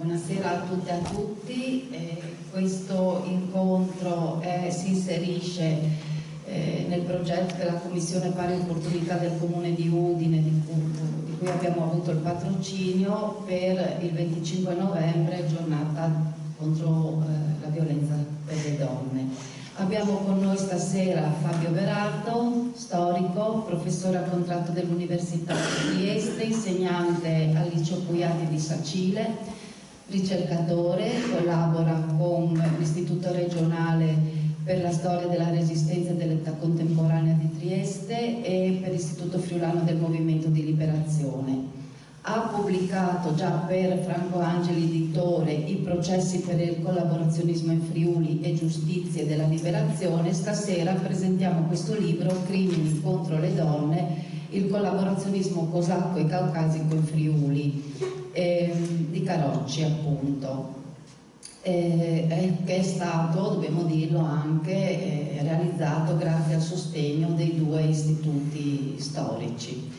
Buonasera a tutte e a tutti. Questo incontro si inserisce nel progetto della Commissione Pari Opportunità del Comune di Udine, di cui abbiamo avuto il patrocinio per il 25 novembre, giornata contro la violenza per le donne. Abbiamo con noi stasera Fabio Berardo, storico, professore a contratto dell'Università di Trieste, insegnante al Liceo Pugliati di Sacile, ricercatore, collabora con l'Istituto regionale per la storia della resistenza e dell'età contemporanea di Trieste e per l'Istituto Friulano del Movimento di Liberazione. Ha pubblicato già per Franco Angeli editore I processi per il collaborazionismo in Friuli e giustizie della liberazione. Stasera presentiamo questo libro, Crimini contro le donne, il collaborazionismo cosacco e caucasico in Friuli, di Carocci appunto, che è stato, dobbiamo dirlo anche, realizzato grazie al sostegno dei due istituti storici.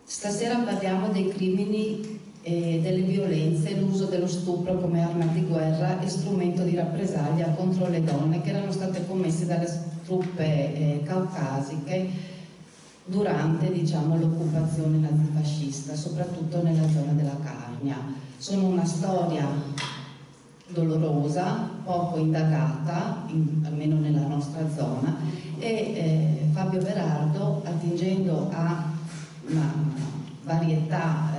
Stasera parliamo dei crimini e delle violenze e l'uso dello stupro come arma di guerra e strumento di rappresaglia contro le donne che erano state commesse dalle truppe caucasiche durante, diciamo, l'occupazione nazifascista, soprattutto nella zona della Carnia. Sono una storia dolorosa, poco indagata, almeno nella nostra zona, e Fabio Berardo, attingendo a una varietà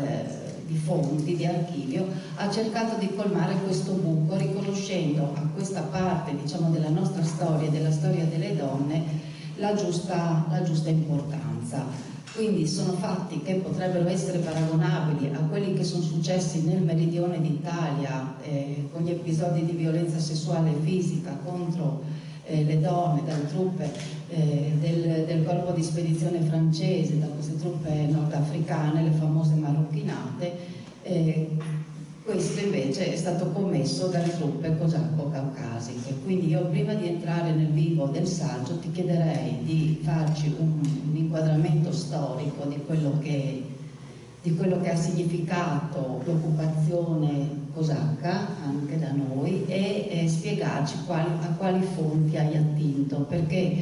di fonti, di archivio, ha cercato di colmare questo buco riconoscendo a questa parte, diciamo, della nostra storia e della storia delle donne la giusta importanza. Quindi sono fatti che potrebbero essere paragonabili a quelli che sono successi nel meridione d'Italia con gli episodi di violenza sessuale e fisica contro le donne dalle truppe del corpo di spedizione francese, da queste truppe nordafricane, le famose marocchinate. Questo invece è stato commesso dalle truppe cosacco-caucasiche. Quindi io, prima di entrare nel vivo del saggio, ti chiederei di farci un inquadramento storico di quello che ha significato l'occupazione cosacca anche da noi e spiegarci a quali fonti hai attinto, perché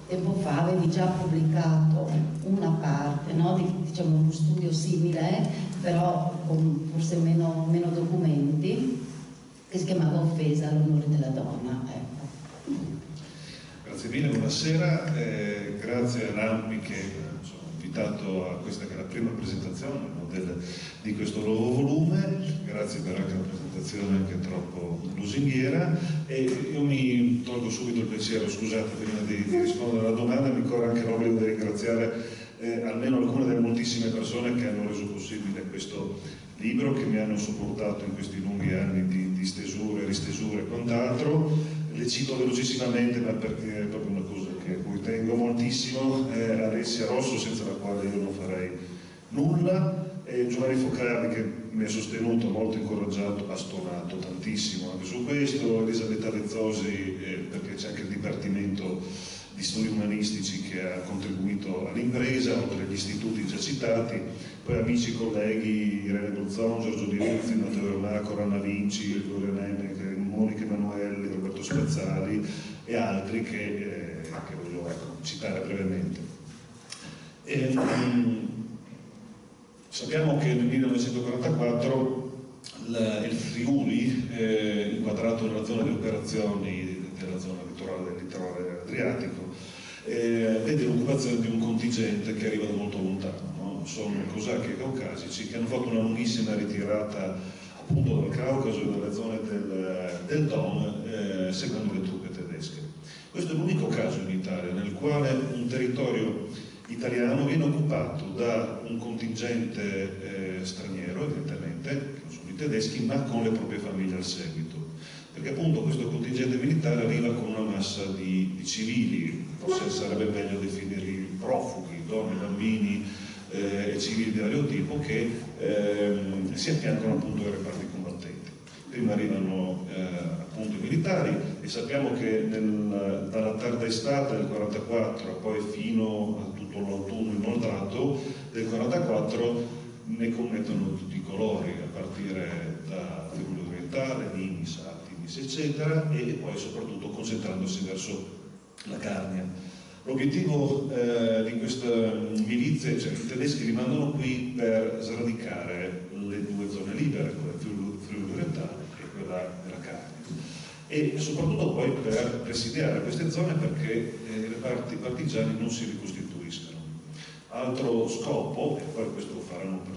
tempo fa avevi già pubblicato una parte, no, diciamo uno studio simile, però con forse meno documenti, che si chiamava Offesa all'onore della donna. Ecco. Grazie mille, buonasera, grazie a Rampi che sono invitato a questa che è la prima presentazione, no, di questo nuovo volume. Grazie per anche la presentazione anche troppo lusinghiera, e io mi tolgo subito il pensiero, scusate, prima di rispondere alla domanda, mi corre anche l'obbligo di ringraziare almeno alcune delle moltissime persone che hanno reso possibile questo libro, che mi hanno sopportato in questi lunghi anni di stesure, ristesure e quant'altro. Le cito velocissimamente, ma perché è proprio una cosa a cui tengo moltissimo, Alessia Rosso, senza la quale io non farei nulla, Giovanni Focardi, che mi ha sostenuto, molto incoraggiato, bastonato tantissimo anche su questo, Elisabetta Rezzosi, perché c'è anche il Dipartimento di Studi Umanistici che ha contribuito all'impresa, oltre agli istituti già citati, poi amici, colleghi, Irene Bruzzon, Giorgio Di Ruzzi, Matteo Vernaco, Ranna Vinci, Gloria Neme, Monica Emanuelli, Roberto Spazzali e altri che voglio citare brevemente. Sappiamo che nel 1944 il Friuli, inquadrato nella zona di operazioni della zona litorale del litorale adriatico, vede l'occupazione di un contingente che arriva da molto lontano, no? Sono cosacchi e caucasici che hanno fatto una lunghissima ritirata appunto dal Caucaso e dalle zone del Don, seguendo le truppe tedesche. Questo è l'unico caso in Italia nel quale un territorio italiano viene occupato da un contingente straniero, evidentemente, che non sono i tedeschi, ma con le proprie famiglie al seguito. Perché appunto questo contingente militare arriva con una massa di civili, forse sarebbe meglio definirli profughi, donne, bambini e civili di vario tipo, che si affiancano appunto ai reparti combattenti. Prima arrivano appunto i militari, e sappiamo che dalla tarda estate del 44 poi fino a tutto l'autunno inoltrato del 44 ne commettono di tutti i colori, a partire da Friuli Orientale, Nimis, Attinis, eccetera, e poi soprattutto concentrandosi verso la Carnia. L'obiettivo di questa milizia, cioè i tedeschi li mandano qui per sradicare le due zone libere, quella Friuli Orientale e quella della Carnia, e soprattutto poi per presidiare queste zone perché i partigiani non si ricostituiscano. Altro scopo, e poi questo faranno per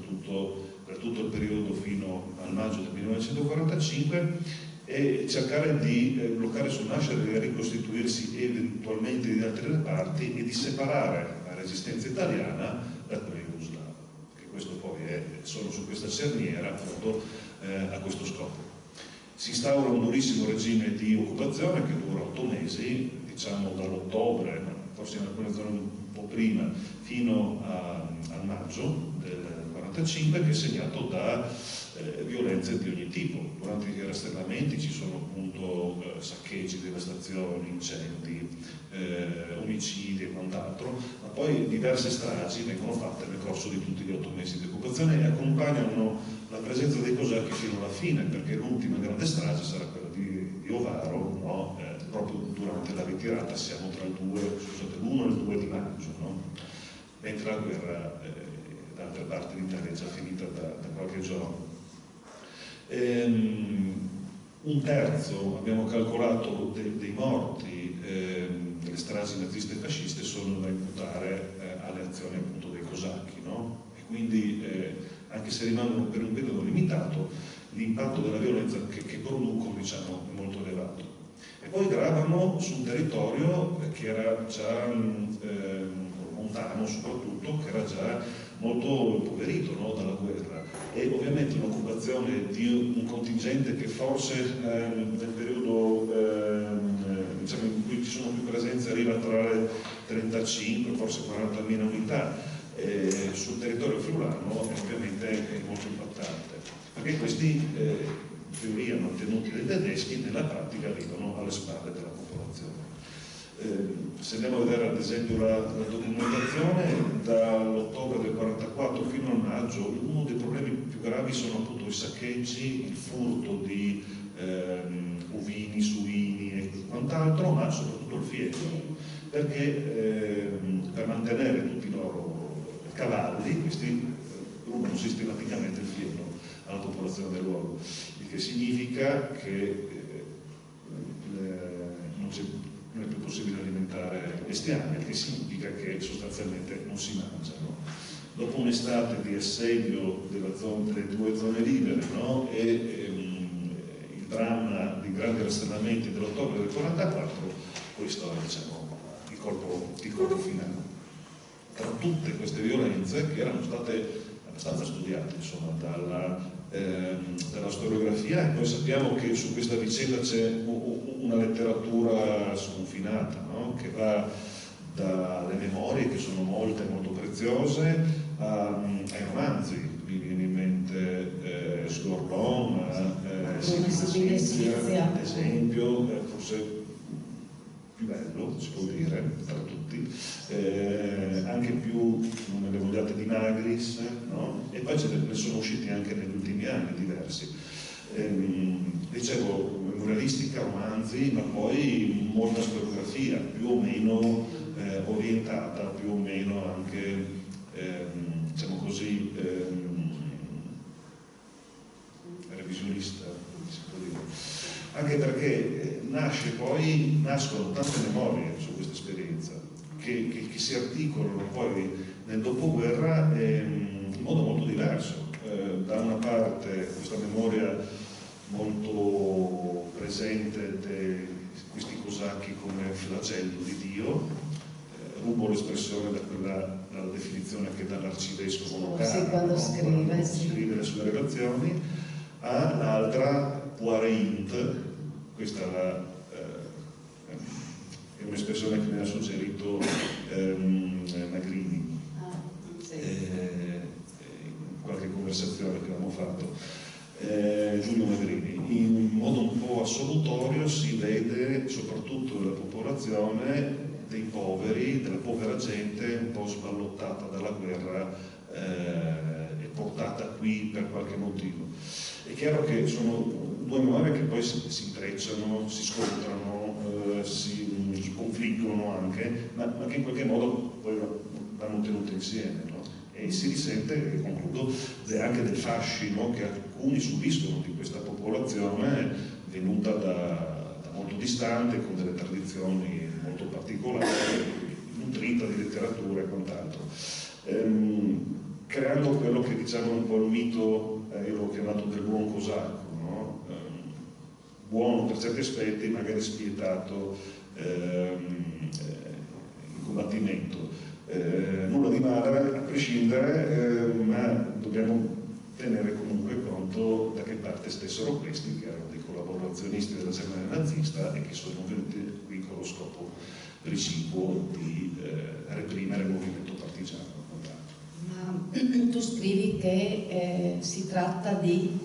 tutto il periodo fino al maggio del 1945, è cercare di bloccare sul nascere e ricostituirsi eventualmente di altre reparti e di separare la resistenza italiana da quella jugoslava, che questo poi è solo su questa cerniera appunto a questo scopo. Si instaura un durissimo regime di occupazione che dura 8 mesi, diciamo dall'ottobre, forse in alcune zone un po' prima, fino al maggio del 1945, che è segnato da violenze di ogni tipo. Durante i rastrellamenti ci sono appunto saccheggi, devastazioni, incendi, omicidi e quant'altro, ma poi diverse stragi vengono fatte nel corso di tutti gli 8 mesi di occupazione e accompagnano la presenza dei cosacchi fino alla fine, perché l'ultima grande strage sarà quella di Ovaro, no? Proprio durante la ritirata, siamo tra l'1 e il 2 di maggio, no? Mentre la guerra da altre parti d'Italia è già finita da qualche giorno. Un terzo, abbiamo calcolato, dei morti delle stragi naziste e fasciste sono da imputare alle azioni appunto dei cosacchi, no? E quindi anche se rimangono per un periodo limitato, l'impatto della violenza che producono, diciamo, è molto elevato. E poi gravano su un territorio che era già montano soprattutto, che era già molto impoverito, no, dalla guerra, e ovviamente un'occupazione di un contingente che forse nel periodo diciamo, in cui ci sono più presenze arriva tra le 35, forse 40.000 unità sul territorio friulano, ovviamente è molto impattante, perché questi in teoria mantenuti dai tedeschi nella pratica arrivano alle spalle della popolazione. Se andiamo a vedere ad esempio la documentazione, dall'ottobre del 44 fino al maggio, uno dei problemi più gravi sono appunto i saccheggi, il furto di ovini, suini e quant'altro, ma soprattutto il fieno, perché per mantenere tutti i loro cavalli, questi rubano sistematicamente il fieno alla popolazione del luogo, il che significa che non è più possibile alimentare bestiame, il che significa che sostanzialmente non si mangiano. Dopo un'estate di assedio delle due zone libere, no? E il dramma di grandi rastrellamenti dell'ottobre del 44, questo è, diciamo, il colpo finale. Tra tutte queste violenze, che erano state abbastanza studiate, insomma, dalla storiografia, e poi sappiamo che su questa vicenda c'è una letteratura sconfinata, no? Che va dalle memorie, che sono molte, molto preziose, ai romanzi. Mi viene in mente Sgorlon, Sibilla, ad esempio, forse più bello, si può dire, tra tutti, anche più nelle vogliate di Nagris, no? E poi ne sono usciti anche negli ultimi anni diversi. Dicevo, memorialistica, romanzi, ma poi molta storiografia, più o meno orientata, più o meno anche, diciamo così, revisionista, si può dire. Anche perché nascono tante memorie su questa esperienza che si articolano poi nel dopoguerra in modo molto diverso. Da una parte questa memoria molto presente di questi cosacchi come flagello di Dio, rubo l'espressione dalla definizione che dà l'arcivescovo Locano, quando scrive le sue relazioni, all'altra Poireint, questa è un'espressione che mi ha suggerito Magrini in qualche conversazione che abbiamo fatto, Giulio Magrini. In modo un po' assolutorio si vede soprattutto nella popolazione dei poveri, della povera gente un po' sballottata dalla guerra e portata qui per qualche motivo. È chiaro che sono due memorie che poi si intrecciano, si scontrano, si confliggono anche, ma che in qualche modo poi vanno tenute insieme, no? E si risente, e concludo, anche del fascino che alcuni subiscono di questa popolazione venuta da molto distante, con delle tradizioni molto particolari, nutrita di letteratura e quant'altro, creando quello che diciamo un po' il mito, io l'ho chiamato del buon cosacco, no? Buono per certi aspetti, magari spietato in combattimento. Nulla di male a prescindere, ma dobbiamo tenere comunque conto da che parte stessero questi, che erano dei collaborazionisti della Germania nazista e che sono venuti qui con lo scopo precipuo di reprimere il movimento partigiano. Ma tu scrivi che si tratta di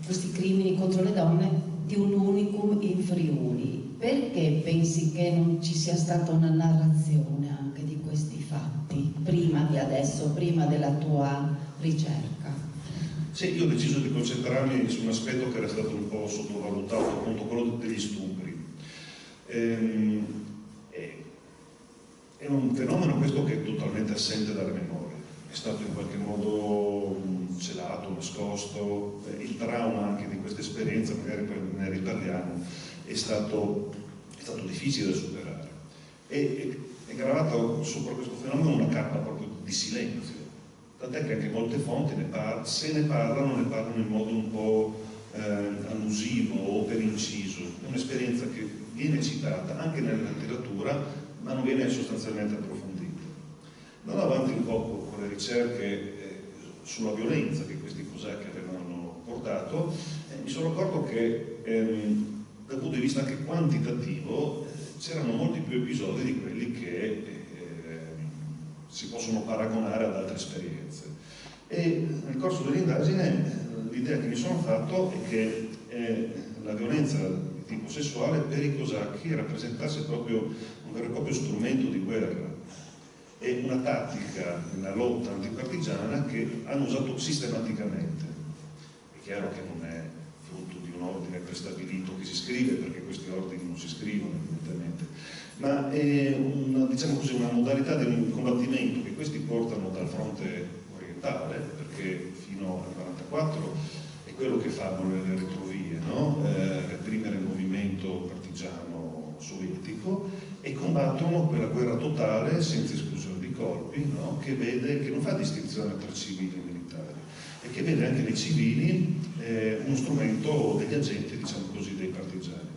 questi crimini contro le donne di un unicum in Friuli. Perché pensi che non ci sia stata una narrazione anche di questi fatti prima di adesso, prima della tua ricerca? Sì, io ho deciso di concentrarmi su un aspetto che era stato un po' sottovalutato, appunto quello degli stupri. È un fenomeno questo che è totalmente assente dalle memorie, è stato in qualche modo celato, nascosto, il trauma anche di questa esperienza, magari per il italiano, è stato difficile da superare. È gravato sopra questo fenomeno una cappa proprio di silenzio, tant'è che anche molte fonti se ne parlano in modo un po' allusivo o per inciso. È un'esperienza che viene citata anche nella letteratura, ma non viene sostanzialmente approfondita. Andando avanti un po' con le ricerche sulla violenza che questi cosacchi avevano portato, mi sono accorto che dal punto di vista anche quantitativo c'erano molti più episodi di quelli che si possono paragonare ad altre esperienze. E nel corso dell'indagine l'idea che mi sono fatto è che la violenza di tipo sessuale per i cosacchi rappresentasse proprio un vero e proprio strumento di guerra e una tattica nella lotta antipartigiana che hanno usato sistematicamente. È chiaro che non è frutto di un ordine prestabilito che si scrive, perché questi ordini non si scrivono evidentemente, ma è diciamo così, una modalità di combattimento che questi portano dal fronte orientale, perché fino al 1944 è quello che fanno le retrovie, no? Reprimere il movimento partigiano sovietico, e combattono quella guerra totale senza esclusione di colpi, no? che non fa distinzione tra civili e militari, e che vede anche nei civili uno strumento degli agenti, diciamo così, dei partigiani.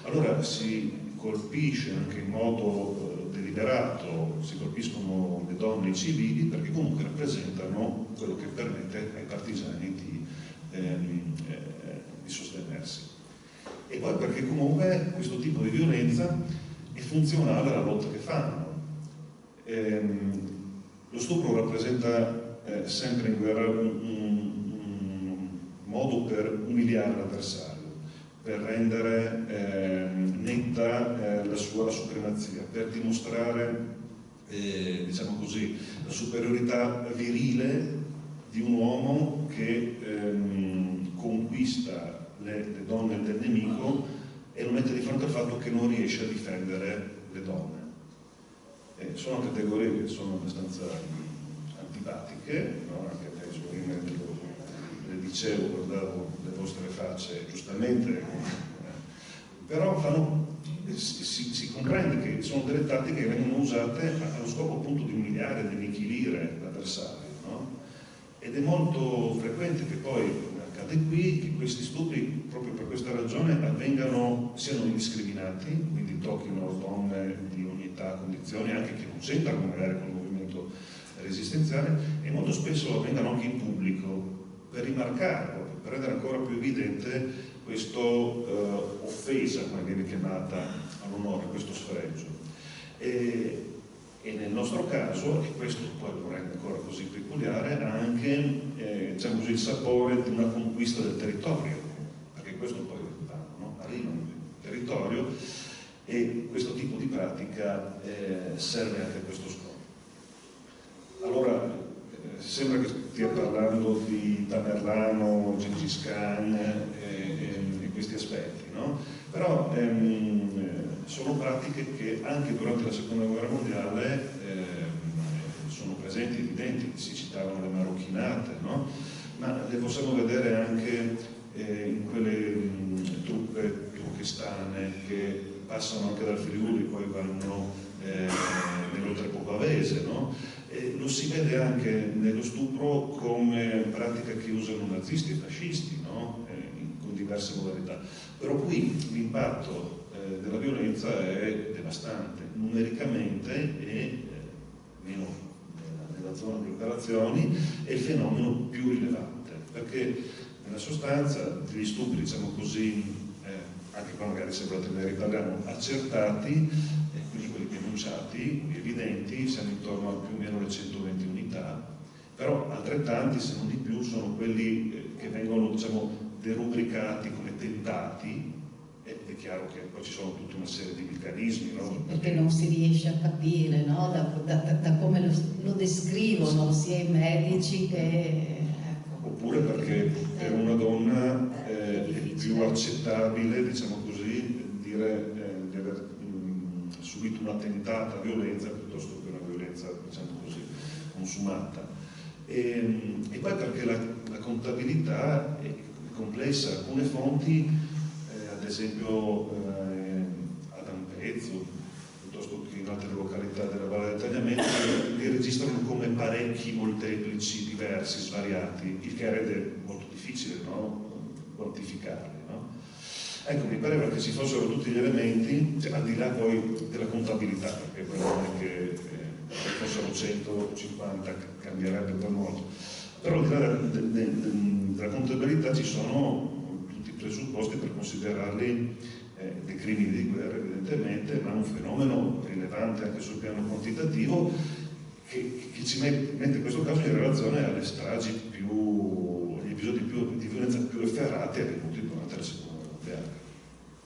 Allora si colpisce anche in modo deliberato, si colpiscono le donne e i civili, perché comunque rappresentano quello che permette ai partigiani di sostenersi. E poi perché comunque questo tipo di violenza è funzionale alla lotta che fanno. Lo stupro rappresenta sempre in guerra un modo per umiliare l'avversario, per rendere netta la sua supremazia, per dimostrare diciamo così, la superiorità virile di un uomo che conquista le donne del nemico e lo mette di fronte al fatto che non riesce a difendere le donne. Sono categorie che sono abbastanza antipatiche, no? Anche a me le dicevo, guardavo le vostre facce, giustamente, però si comprende che sono delle tattiche che vengono usate allo scopo appunto di umiliare, di anichilire l'avversario, no? Ed è molto frequente che poi accade qui che questi stupri, proprio per questa ragione, siano indiscriminati, quindi tocchino donne di ogni età, condizioni, anche che non c'entrano magari con il movimento resistenziale, e molto spesso avvengano anche in pubblico, per rimarcare, per rendere ancora più evidente questa offesa, come viene chiamata, all'onore, questo sfregio. E nel nostro caso, e questo poi lo rende ancora così peculiare, ha anche diciamo così, il sapore di una conquista del territorio, perché questo poi fanno, no? Arrivano nel territorio, e questo tipo di pratica serve anche a questo scopo. Allora sembra che stia parlando di Tamerlano, Gengis Khan e questi aspetti, no? Però sono pratiche che anche durante la seconda guerra mondiale sono presenti, evidenti. Si citavano le marocchinate, no? Ma le possiamo vedere anche in quelle truppe turchestane che passano anche dal Friuli, poi vanno nell'oltrepo pavese, no? Lo si vede anche nello stupro come pratica che usano nazisti e fascisti, no? Con diverse modalità. Però qui l'impatto della violenza è devastante, numericamente e meno nella zona di operazioni, è il fenomeno più rilevante, perché nella sostanza gli stupri, diciamo così, anche qua magari sembra che ne riparliamo, accertati, quindi quelli denunciati, evidenti, siamo intorno a più o meno le 120 unità, però altrettanti, se non di più, sono quelli che vengono, diciamo, derubricati come tentati. È chiaro che poi ci sono tutta una serie di meccanismi, no? Sì, perché non si riesce a capire, no? Da come lo descrivono sia i medici che... Oppure perché per una donna è più accettabile, diciamo così, dire di aver subito una tentata violenza piuttosto che una violenza, diciamo così, consumata. E poi perché la contabilità è complessa. Alcune fonti, ad esempio ad Ampezzo, piuttosto che in altre località della Valle del Tagliamento, li registrano come parecchi molteplici diversi, svariati, il che rende molto difficile, no? Quantificarli, no? Ecco, mi pareva che ci fossero tutti gli elementi, cioè, al di là poi della contabilità, perché poi non è che fossero 150 cambierebbe per molto, però al di là della contabilità ci sono tutti i presupposti per considerarli dei crimini di guerra, evidentemente, ma un fenomeno rilevante anche sul piano quantitativo che ci mette in questo caso in relazione alle stragi agli episodi di violenza più efferati avvenuti durante la seconda guerra mondiale.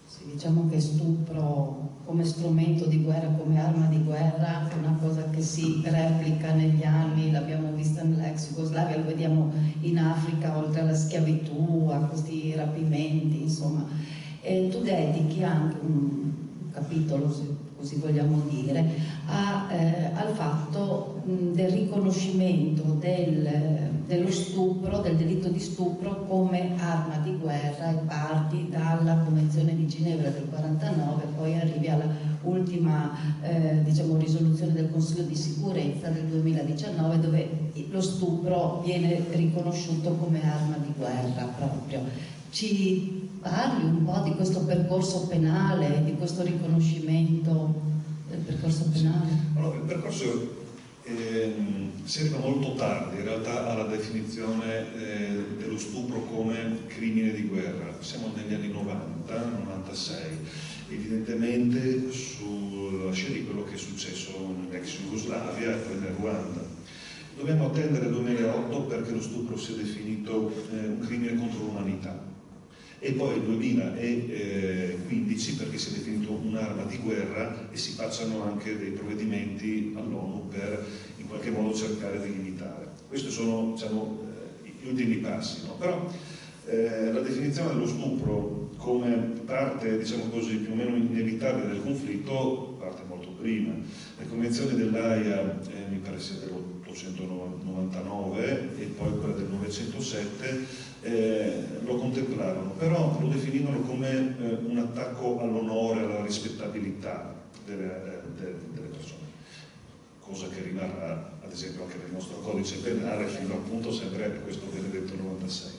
Sì, diciamo che stupro come strumento di guerra, come arma di guerra, è una cosa che si replica negli anni, l'abbiamo vista nell'ex Jugoslavia, lo vediamo in Africa, oltre alla schiavitù, a questi rapimenti, insomma. E tu dedichi anche un capitolo, se così vogliamo dire, al fatto del riconoscimento dello stupro, del delitto di stupro come arma di guerra, e parti dalla Convenzione di Ginevra del 49, poi arrivi alla ultima diciamo, risoluzione del Consiglio di Sicurezza del 2019, dove lo stupro viene riconosciuto come arma di guerra proprio. Ci parli un po' di questo percorso penale, di questo riconoscimento del percorso penale? Allora, il percorso si arriva molto tardi in realtà alla definizione dello stupro come crimine di guerra. Siamo negli anni 90, 96, evidentemente sulla scia di quello che è successo nell'ex Jugoslavia e poi nel Ruanda. Dobbiamo attendere il 2008 perché lo stupro sia definito un crimine contro l'umanità. E poi il 2015 perché si è definito un'arma di guerra e si facciano anche dei provvedimenti all'ONU per in qualche modo cercare di limitare. Questi sono, diciamo, gli ultimi passi, no? Però la definizione dello stupro come parte, diciamo così, più o meno inevitabile del conflitto parte molto prima. Le convenzioni dell'Aia mi pare sia dell'899 e poi quella del 907 lo contemplarono, però lo definivano come un attacco all'onore, alla rispettabilità delle persone, cosa che rimarrà ad esempio anche nel nostro codice penale fino appunto sempre a questo benedetto 96.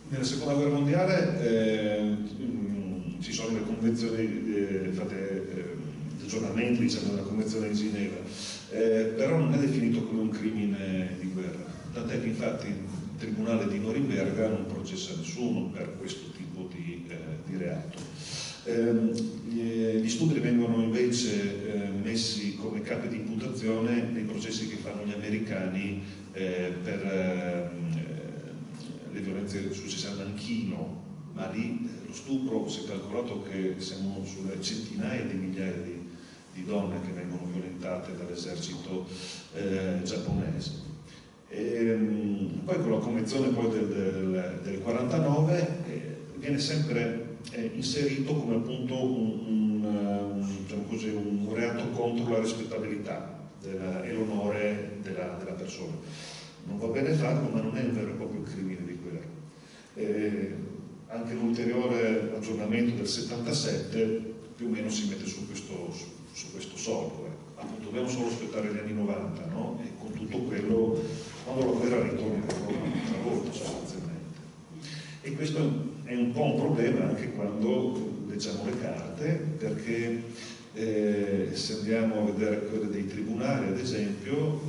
Nella seconda guerra mondiale ci sono le convenzioni fatte aggiornamenti, diciamo, della Convenzione di Ginevra, però non è definito come un crimine di guerra, tant'è che infatti il Tribunale di Norimberga non processa nessuno per questo tipo di reato. Gli stupri vengono invece messi come capi di imputazione nei processi che fanno gli americani per le violenze successe a Nanchino, ma lì lo stupro si è calcolato che siamo sulle centinaia di migliaia di donne che vengono violentate vietate dall'esercito giapponese. Poi con la convenzione poi del 49 viene sempre inserito come appunto diciamo così, un reato contro la rispettabilità e l'onore della persona. Non va bene farlo, ma non è un vero e proprio crimine di guerra. Anche l'ulteriore aggiornamento del 77 più o meno si mette su questo solco. Appunto, dobbiamo solo aspettare gli anni 90, no? E con tutto quello, quando la guerra ritorna un'altra volta sostanzialmente. E questo è un po' un problema anche quando leggiamo le carte, perché se andiamo a vedere quelle dei tribunali, ad esempio,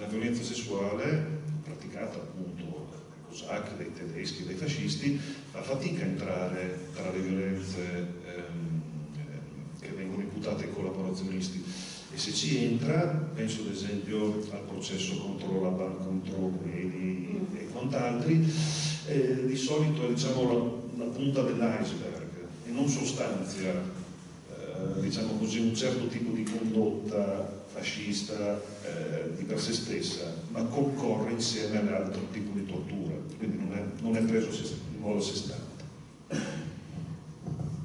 la violenza sessuale praticata appunto dai cosacchi, dai tedeschi, dai fascisti, fa fatica a entrare tra le violenze che vengono imputate ai collaborazionisti. E se ci entra, penso ad esempio al processo contro la banca, contro Guedi e quant'altri, di solito è, diciamo, la punta dell'iceberg e non sostanzia diciamo così, un certo tipo di condotta fascista di per sé stessa, ma concorre insieme all'altro tipo di tortura, quindi non è preso in modo a sé stante.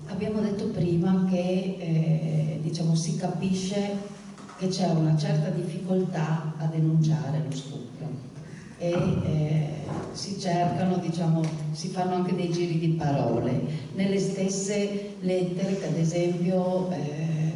Abbiamo detto prima che diciamo, si capisce che c'è una certa difficoltà a denunciare lo stupro e si cercano, diciamo, si fanno anche dei giri di parole. Nelle stesse lettere che ad esempio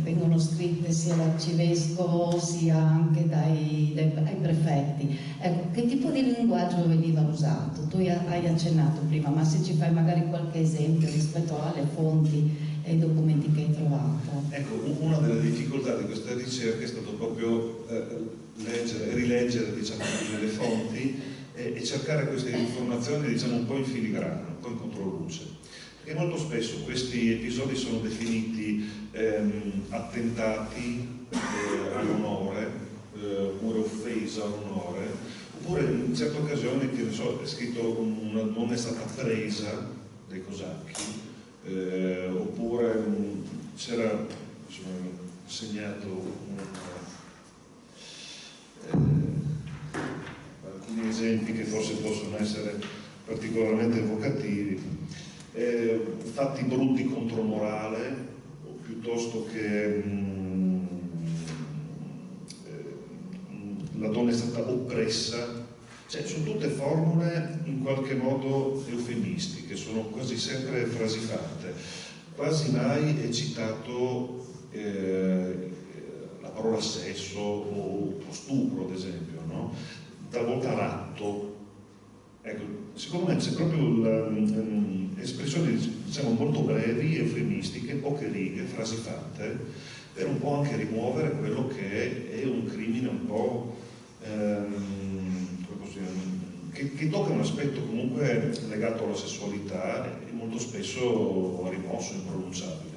vengono scritte sia dall'arcivescovo sia anche ai prefetti. Ecco, che tipo di linguaggio veniva usato? Tu hai accennato prima, ma se ci fai magari qualche esempio rispetto alle fonti e ai documenti che hai trovato. Ecco, una delle difficoltà di questa ricerca è stato proprio rileggere, diciamo, le fonti e cercare queste informazioni, diciamo, un po' in filigrana, un po' in controluce. Perché molto spesso questi episodi sono definiti attentati all'onore, oppure offesa all'onore, oppure in certe occasioni, che ne so, è scritto una donna è stata presa dai cosacchi, oppure c'era segnato alcuni esempi che forse possono essere particolarmente evocativi, fatti brutti contro morale, o piuttosto che la donna è stata oppressa. Cioè, sono tutte formule in qualche modo eufemistiche, sono quasi sempre frasi fatte, quasi mai è citato la parola sesso o stupro, ad esempio, no? Talvolta l'atto. Ecco, secondo me c'è proprio espressioni, diciamo, molto brevi, eufemistiche, poche righe, frasi fatte, per un po' anche rimuovere quello che è un crimine un po' che tocca un aspetto comunque legato alla sessualità e molto spesso rimosso, impronunciabile.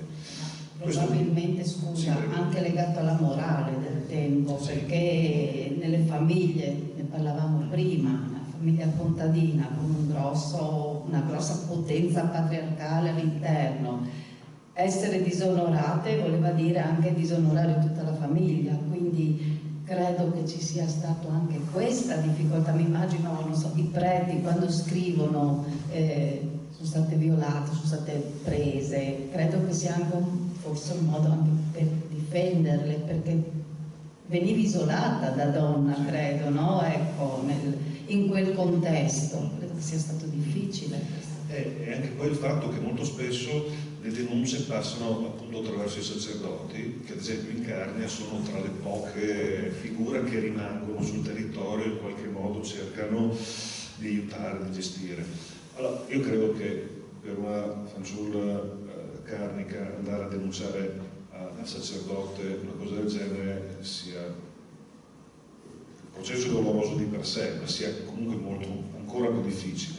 Probabilmente, scusa, sì, anche legato alla morale del tempo, sì. Perché nelle famiglie, ne parlavamo prima, una famiglia contadina con una grossa potenza patriarcale all'interno, essere disonorate voleva dire anche disonorare tutta la famiglia, quindi credo che ci sia stato anche questa difficoltà. Mi immagino, non so, i preti quando scrivono sono state violate, sono state prese, credo che sia anche forse un modo anche per difenderle, perché venivi isolata da donna, credo, no? Ecco, in quel contesto, credo che sia stato difficile. E anche poi il fatto che molto spesso le denunce passano appunto attraverso i sacerdoti, che ad esempio in Carnia sono tra le poche figure che rimangono sul territorio e in qualche modo cercano di aiutare, di gestire. Allora, io credo che per una fanciulla carnica andare a denunciare al sacerdote una cosa del genere sia il processo doloroso di per sé, ma sia comunque ancora più difficile.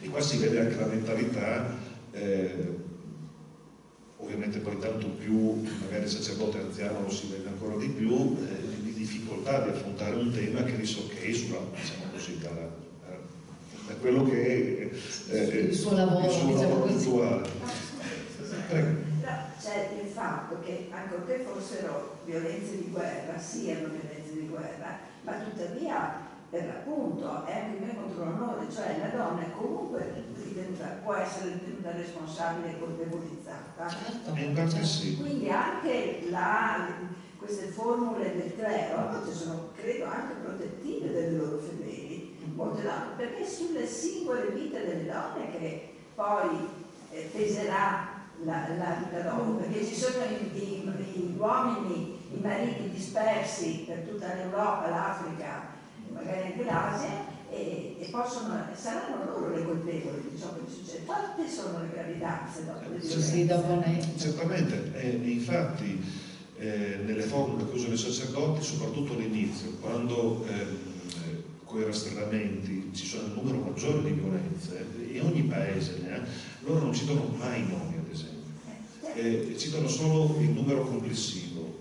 E qua si vede anche la mentalità, ovviamente poi tanto più magari il sacerdote anziano lo si vede ancora di più, di difficoltà di affrontare un tema che esula, diciamo così, da quello che è il suo lavoro, attuale. C'è c'è il fatto che ancorché fossero violenze di guerra, siano violenze di guerra, ma tuttavia per l'appunto è un crimine contro l'onore, cioè la donna è comunque può essere ritenuta responsabile e colpevolizzata. Certo. Sì. Quindi anche queste formule del clero a volte sono, credo, anche protettive delle loro fedeli, molte donne, perché è sulle singole vite delle donne che poi peserà la vita dopo, perché ci sono gli uomini, i mariti dispersi per tutta l'Europa, l'Africa, magari anche l'Asia, e saranno loro le colpevoli di ciò che succede. Quante sono le gravidanze dopo le violenze? Certamente, infatti nelle formule che usano i sacerdoti, soprattutto all'inizio, quando con i rastrellamenti ci sono un numero maggiore di violenze, in ogni paese loro non citano mai i nomi, ad esempio, citano solo il numero complessivo.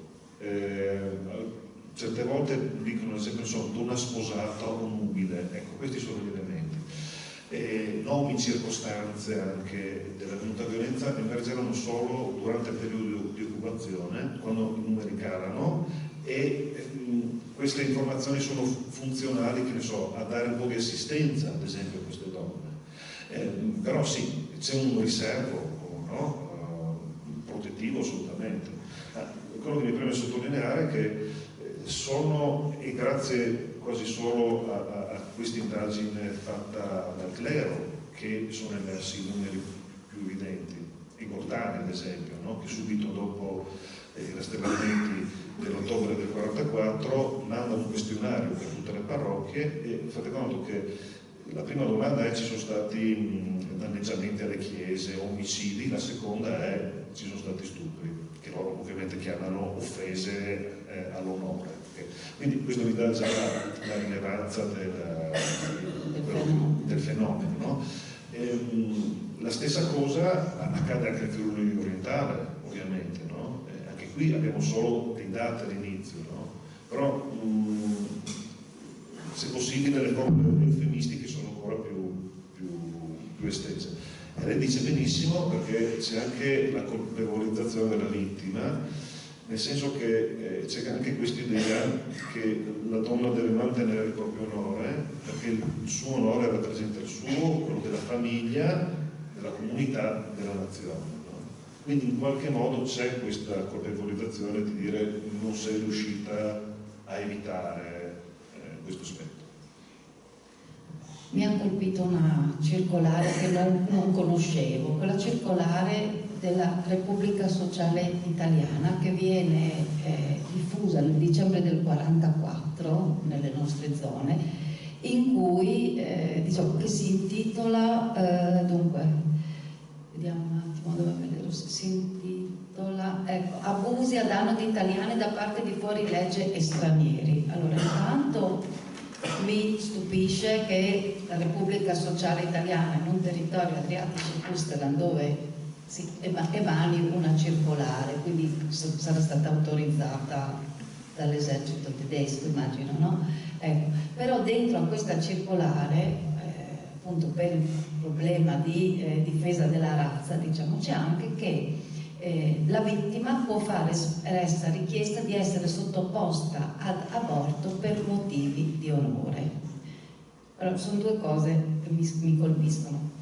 Certe volte dicono, ad esempio, sono donna sposata o nubile, ecco, questi sono gli elementi. Nomi, circostanze anche dell'avvenuta violenza emergeranno solo durante il periodo di occupazione, quando i numeri calano, e queste informazioni sono funzionali, che ne so, a dare un po' di assistenza, ad esempio, a queste donne. Però sì, c'è un riservo, no? Protettivo assolutamente. Quello che mi preme sottolineare è che sono, e grazie quasi solo a questa indagine fatta dal clero, che sono emersi i numeri più evidenti. I Gordani, ad esempio, no? Che subito dopo i rastrellamenti dell'ottobre del 44 mandano un questionario per tutte le parrocchie, e fate conto che la prima domanda è: ci sono stati danneggiamenti alle chiese, omicidi? La seconda è: ci sono stati stupri, che loro ovviamente chiamano offese all'onore. Quindi questo vi dà già la rilevanza del fenomeno, no? La stessa cosa accade anche nel Friuli orientale, ovviamente, no? Anche qui abbiamo solo dei dati all'inizio, no? Però se possibile le forme eufemistiche sono ancora più estese. E lei dice benissimo, perché c'è anche la colpevolizzazione della vittima, nel senso che c'è anche questa idea che la donna deve mantenere il proprio onore, perché il suo onore rappresenta il suo, quello della famiglia, della comunità, della nazione, no? Quindi in qualche modo c'è questa colpevolizzazione di dire: non sei riuscita a evitare questo aspetto. Mi ha colpito una circolare che non conoscevo, quella circolare della Repubblica Sociale Italiana, che viene diffusa nel dicembre del 44 nelle nostre zone, in cui diciamo che si intitola dunque, vediamo un attimo dove vederlo, si intitola, ecco, abusi a danno di italiani da parte di fuorilegge e stranieri. Allora, intanto mi stupisce che la Repubblica Sociale Italiana, in un territorio adriatico-pustelan dove si emani una circolare, quindi sarà stata autorizzata dall'esercito tedesco, immagino, no? Ecco. Però dentro a questa circolare, appunto per il problema di difesa della razza, diciamo, c'è anche che la vittima può essere richiesta di essere sottoposta ad aborto per motivi di onore. Allora, sono due cose che mi colpiscono.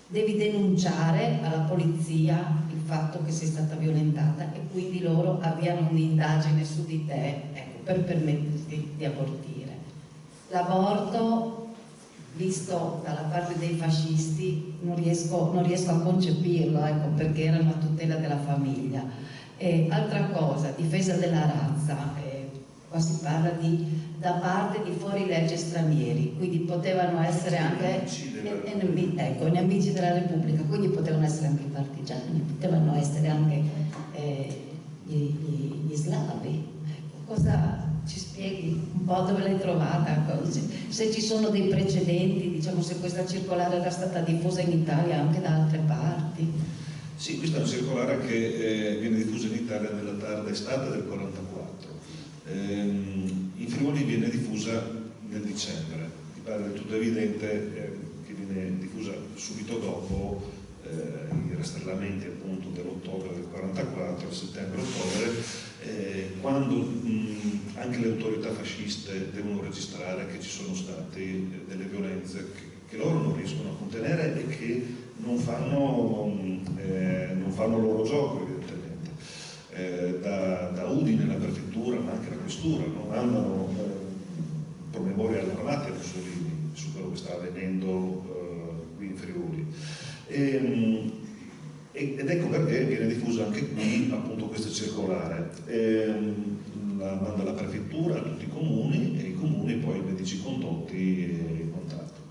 Devi denunciare alla polizia il fatto che sei stata violentata e quindi loro avviano un'indagine su di te, ecco, per permetterti di abortire. L'aborto, visto dalla parte dei fascisti, non riesco a concepirlo, ecco, perché erano a tutela della famiglia. Altra cosa, difesa della razza, qua si parla da parte di fuorilegge stranieri, quindi potevano essere anche nemici della Repubblica, quindi potevano essere anche i partigiani, potevano essere anche gli slavi. Ecco, cosa ci spieghi un po' dove l'hai trovata, se ci sono dei precedenti, diciamo, se questa circolare era stata diffusa in Italia anche da altre parti? Sì, questa è una circolare che viene diffusa in Italia nella tarda estate del 44. In Friuli viene diffusa nel dicembre. Mi pare del tutto evidente che viene diffusa subito dopo i rastrellamenti appunto dell'ottobre del 44, settembre-ottobre, quando anche le autorità fasciste devono registrare che ci sono state delle violenze che loro non riescono a contenere e che non fanno loro gioco, evidentemente. Da Udine, la prefettura, ma anche la questura, non mandano promemoria allarmati a Mussolini su quello che sta avvenendo qui in Friuli. Ed ecco perché viene diffusa anche qui appunto questa circolare. La manda la prefettura a tutti i comuni e i comuni poi medici condotti e contatto.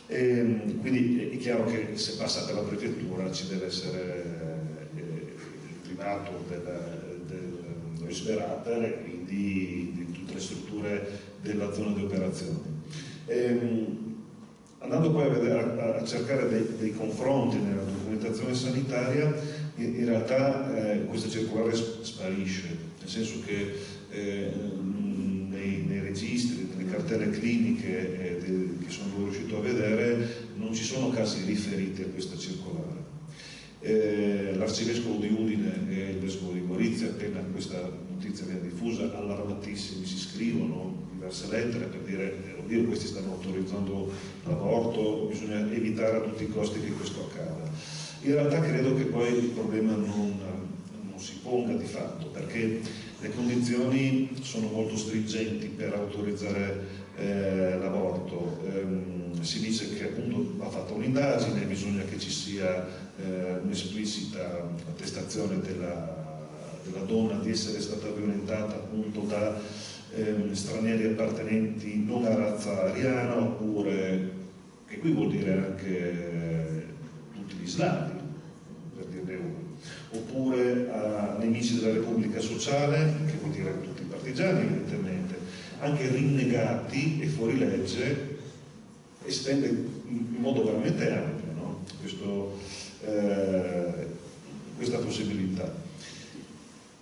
Quindi è chiaro che se passa per la prefettura ci deve essere il primato del Risperater e quindi di tutte le strutture della zona di operazione. Andando poi a cercare dei confronti nella documentazione sanitaria, in realtà questa circolare sparisce, nel senso che nei registri, nelle cartelle cliniche che sono riuscito a vedere, non ci sono casi riferiti a questa circolare. L'arcivescovo di Udine e il vescovo di Gorizia, appena questa notizia viene diffusa, allarmatissimi, si scrivono diverse lettere per dire oddio, questi stanno autorizzando l'aborto, bisogna evitare a tutti i costi che questo accada. In realtà credo che poi il problema non si ponga di fatto, perché le condizioni sono molto stringenti per autorizzare l'aborto. Si dice che appunto va fatta un'indagine, bisogna che ci sia un'esplicita attestazione della donna di essere stata violentata appunto da stranieri appartenenti non a razza ariana, oppure, che qui vuol dire anche tutti gli slavi, per dirne uno, oppure a nemici della Repubblica Sociale, che vuol dire tutti i partigiani evidentemente, anche rinnegati e fuori legge, estende in modo veramente ampio, no? Questa possibilità.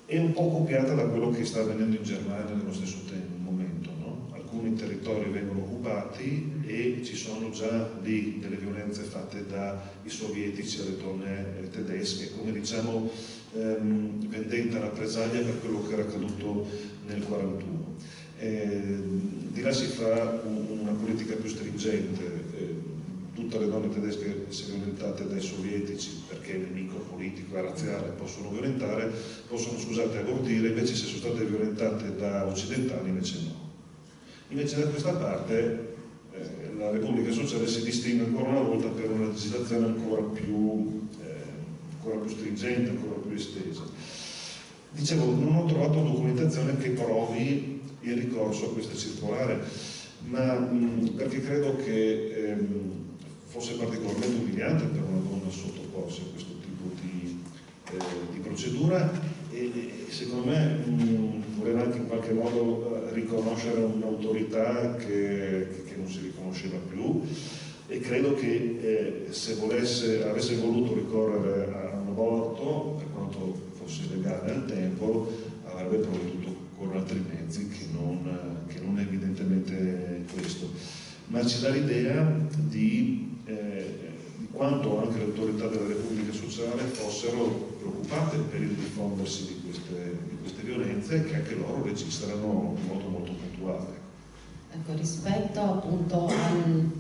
È un po' copiata da quello che sta avvenendo in Germania nello stesso momento, no? Alcuni territori vengono occupati e ci sono già lì delle violenze fatte dai sovietici alle donne tedesche, come diciamo vendetta, rappresaglia per quello che era accaduto nel 41. Di là si fa una politica più stringente. Tutte le donne tedesche, se violentate dai sovietici perché il nemico politico e razziale possono abortire, invece se sono state violentate da occidentali invece no. Invece da questa parte la Repubblica Sociale si distingue ancora una volta per una legislazione ancora più stringente, ancora più estesa. Dicevo, non ho trovato documentazione che provi il ricorso a questa circolare, ma perché credo che fosse particolarmente umiliante per una donna sottoporsi a questo tipo di procedura e secondo me voleva anche in qualche modo riconoscere un'autorità che non si riconosceva più, e credo che se avesse voluto ricorrere a un aborto, per quanto fosse legale al tempo, avrebbe provveduto con altri mezzi che non evidentemente questo, ma ci dà l'idea di quanto anche le autorità della Repubblica Sociale fossero preoccupate per il diffondersi di queste violenze, che anche loro registrano in modo molto puntuale. Ecco, rispetto appunto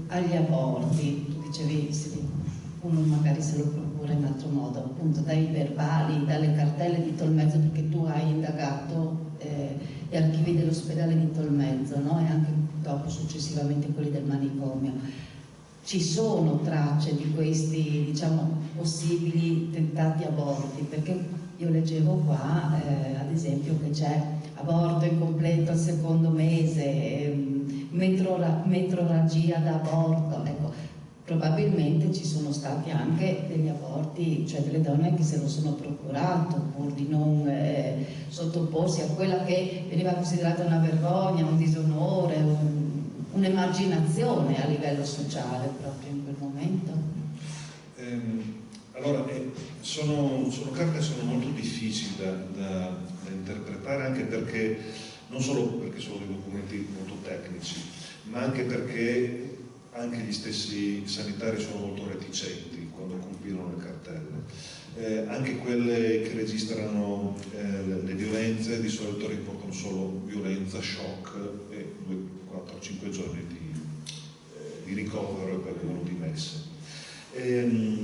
agli aborti, tu dicevi uno magari se lo procura in altro modo, appunto dai verbali, dalle cartelle di Tolmezzo, perché tu hai indagato gli archivi dell'ospedale di Tolmezzo, no? E anche dopo successivamente quelli del manicomio. Ci sono tracce di questi, diciamo, possibili tentati aborti, perché io leggevo qua, ad esempio, che c'è aborto incompleto al secondo mese, metrorragia da aborto, ecco, probabilmente ci sono stati anche degli aborti, cioè delle donne che se lo sono procurato pur di non sottoporsi a quella che veniva considerata una vergogna, un disonore, un'emarginazione a livello sociale proprio in quel momento. Allora, sono carte che sono molto difficili da interpretare, anche perché, non solo perché sono dei documenti molto tecnici, ma anche perché anche gli stessi sanitari sono molto reticenti quando compilano le cartelle. Anche quelle che registrano le violenze di solito riportano solo violenza, shock e 2, 4, 5 giorni di ricovero e poi vengono dimesse.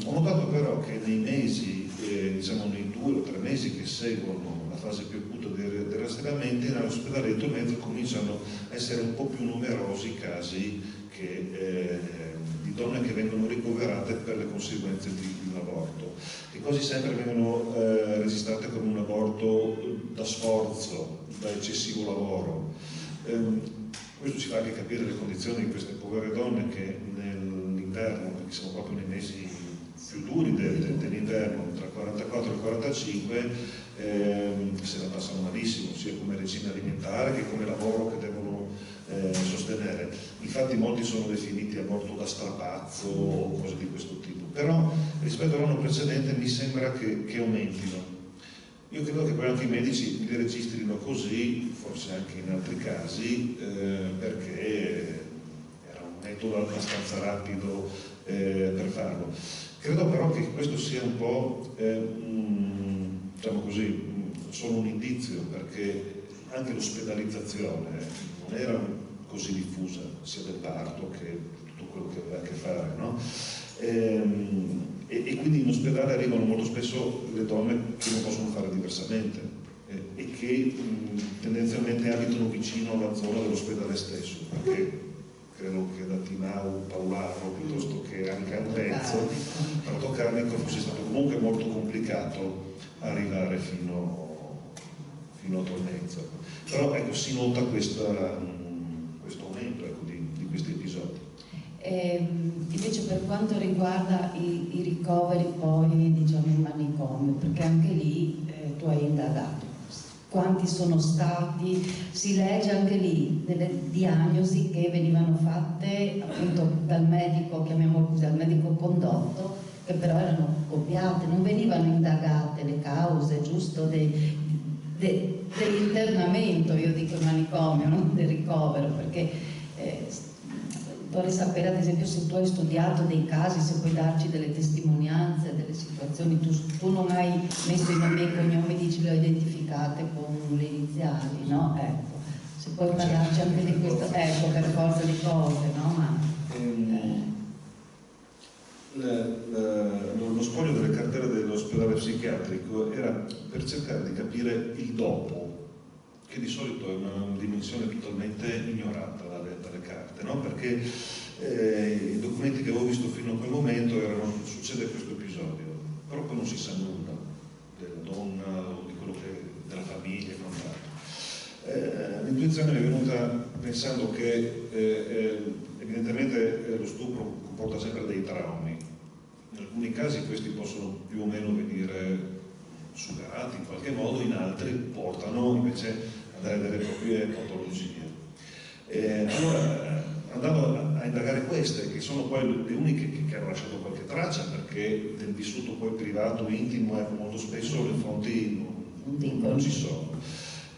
Ho notato però che nei mesi, diciamo nei 2 o 3 mesi che seguono la fase più acuta dei rastrellamenti, nell'ospedale di mezzo cominciano a essere un po' più numerosi i casi di donne che vengono ricoverate per le conseguenze di un aborto, che quasi sempre vengono registrate come un aborto da sforzo, da eccessivo lavoro. Questo ci fa anche capire le condizioni di queste povere donne che nell'inverno, perché siamo proprio nei mesi più duri dell'inverno, tra 44 e 45, se la passano malissimo, sia come regime alimentare che come lavoro che devono sostenere. Infatti molti sono definiti aborto da strapazzo o cose di questo tipo, però rispetto all'anno precedente mi sembra che aumentino. Io credo che poi anche i medici li registrino così, forse anche in altri casi, perché era un metodo abbastanza rapido per farlo. Credo però che questo sia un po', diciamo così, solo un indizio, perché anche l'ospedalizzazione non era così diffusa, sia del parto che tutto quello che aveva a che fare, no? E quindi in ospedale arrivano molto spesso le donne che non possono fare diversamente e che tendenzialmente abitano vicino alla zona dell'ospedale stesso, perché credo che da Timau, Paularo, piuttosto che anche a un pezzo, Prato-Carnico fosse stato comunque molto complicato arrivare fino a Tolmezzo. Però ecco, si nota questo aumento, ecco, di questi episodi. Invece per quanto riguarda i ricoveri poi, diciamo, in manicomio, perché anche lì tu hai indagato quanti sono stati, si legge anche lì delle diagnosi che venivano fatte appunto dal medico, chiamiamolo così, dal medico condotto, che però erano copiate, non venivano indagate le cause, giusto, dell'internamento, io dico manicomio, non del ricovero, perché vorrei sapere ad esempio se tu hai studiato dei casi, se puoi darci delle testimonianze, delle situazioni, tu non hai messo i nomi e i cognomi, dici le ho identificate con le iniziali, no? Ecco, se puoi parlarci anche di questo, ecco, per forza di cose, no? Ma, lo spoglio delle cartelle dell'ospedale psichiatrico era per cercare di capire il dopo, che di solito è una dimensione totalmente ignorata dalle carte, no? Perché i documenti che avevo visto fino a quel momento erano: succede questo episodio, però poi non si sa nulla della donna o di quello della famiglia e quant'altro. L'intuizione mi è venuta pensando che evidentemente lo stupro comporta sempre dei traumi. In alcuni casi questi possono più o meno venire superati in qualche modo, in altri portano invece a delle vere e proprie patologie. Allora, andando a indagare queste, che sono poi le uniche che hanno lasciato qualche traccia, perché del vissuto poi privato, intimo, molto spesso le fonti non ci sono.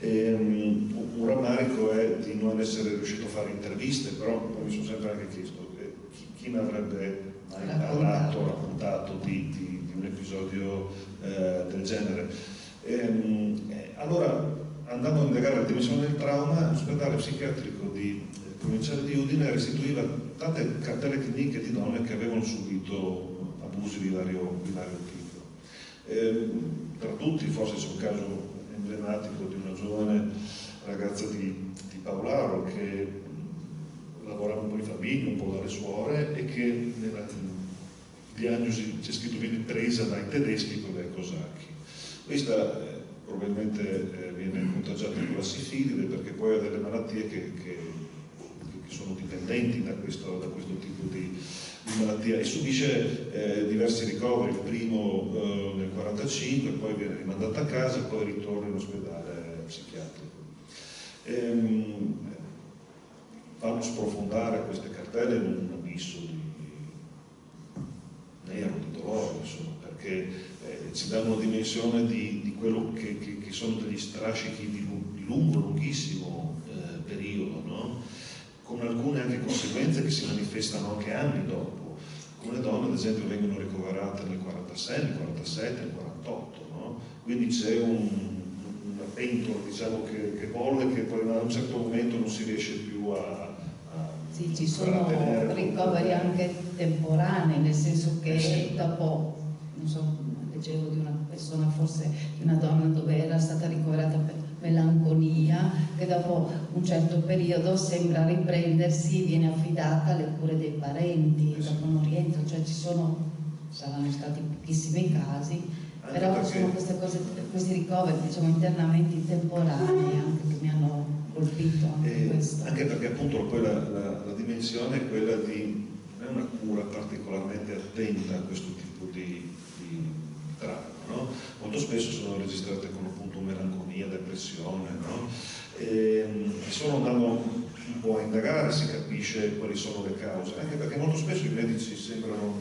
Un rammarico è di non essere riuscito a fare interviste, però mi sono sempre anche chiesto chi mi avrebbe mai parlato, raccontato di un episodio del genere. Allora, andando a indagare la dimensione del trauma, l'ospedale psichiatrico provinciale di Udine restituiva tante cartelle cliniche di donne che avevano subito abusi di vario tipo. Tra tutti forse c'è un caso emblematico di una giovane ragazza di Paularo che lavorava un po' in famiglia, un po' dalle suore, e che nella diagnosi c'è scritto viene presa dai tedeschi con dai cosacchi. Questa probabilmente viene contagiata con la sifilide, perché poi ha delle malattie che sono dipendenti da questo tipo di malattia, e subisce diversi ricoveri, il primo nel 1945, poi viene rimandata a casa e poi ritorna in ospedale psichiatrico. Fanno sprofondare queste cartelle in un abisso nero, di dolore, insomma, perché ci danno una dimensione di quello che sono degli strascichi di lunghissimo periodo, no? Con alcune anche conseguenze che si manifestano anche anni dopo. Alcune donne ad esempio vengono ricoverate nel 46, nel 47, nel 48, no? Quindi c'è una pentola, diciamo, che bolle, che poi a un certo momento non si riesce più a sì, ci sono ricoveri anche temporanei, nel senso che dopo, non so, leggevo di una persona, forse di una donna, dove era stata ricoverata per melanconia, che dopo un certo periodo sembra riprendersi, viene affidata alle cure dei parenti, dopo non rientra, cioè saranno stati pochissimi casi, anche però perché sono queste cose, questi ricoveri, diciamo, internamenti temporanei anche che mi hanno colpito anche questo. Anche perché appunto poi la dimensione è quella di, non è una cura particolarmente attenta a questo tipo di trauma, no? Molto spesso sono registrate con appunto melanconia, depressione, no? E solo andando un po' a indagare si capisce quali sono le cause, anche perché molto spesso i medici sembrano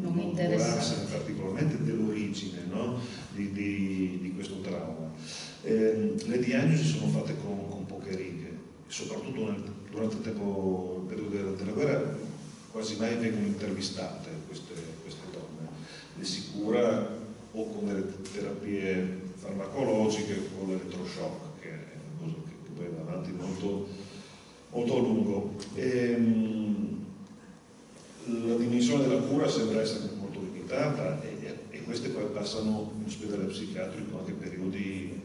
non curarsene particolarmente dell'origine, no? di questo trauma. Le diagnosi sono fatte con poche righe, soprattutto durante il periodo della guerra quasi mai vengono intervistate queste donne. Le si cura o con delle terapie farmacologiche o con l'elettroshock, che è una cosa che poi va avanti molto, molto a lungo. La dimensione della cura sembra essere molto limitata e queste poi passano in ospedale psichiatrico anche periodi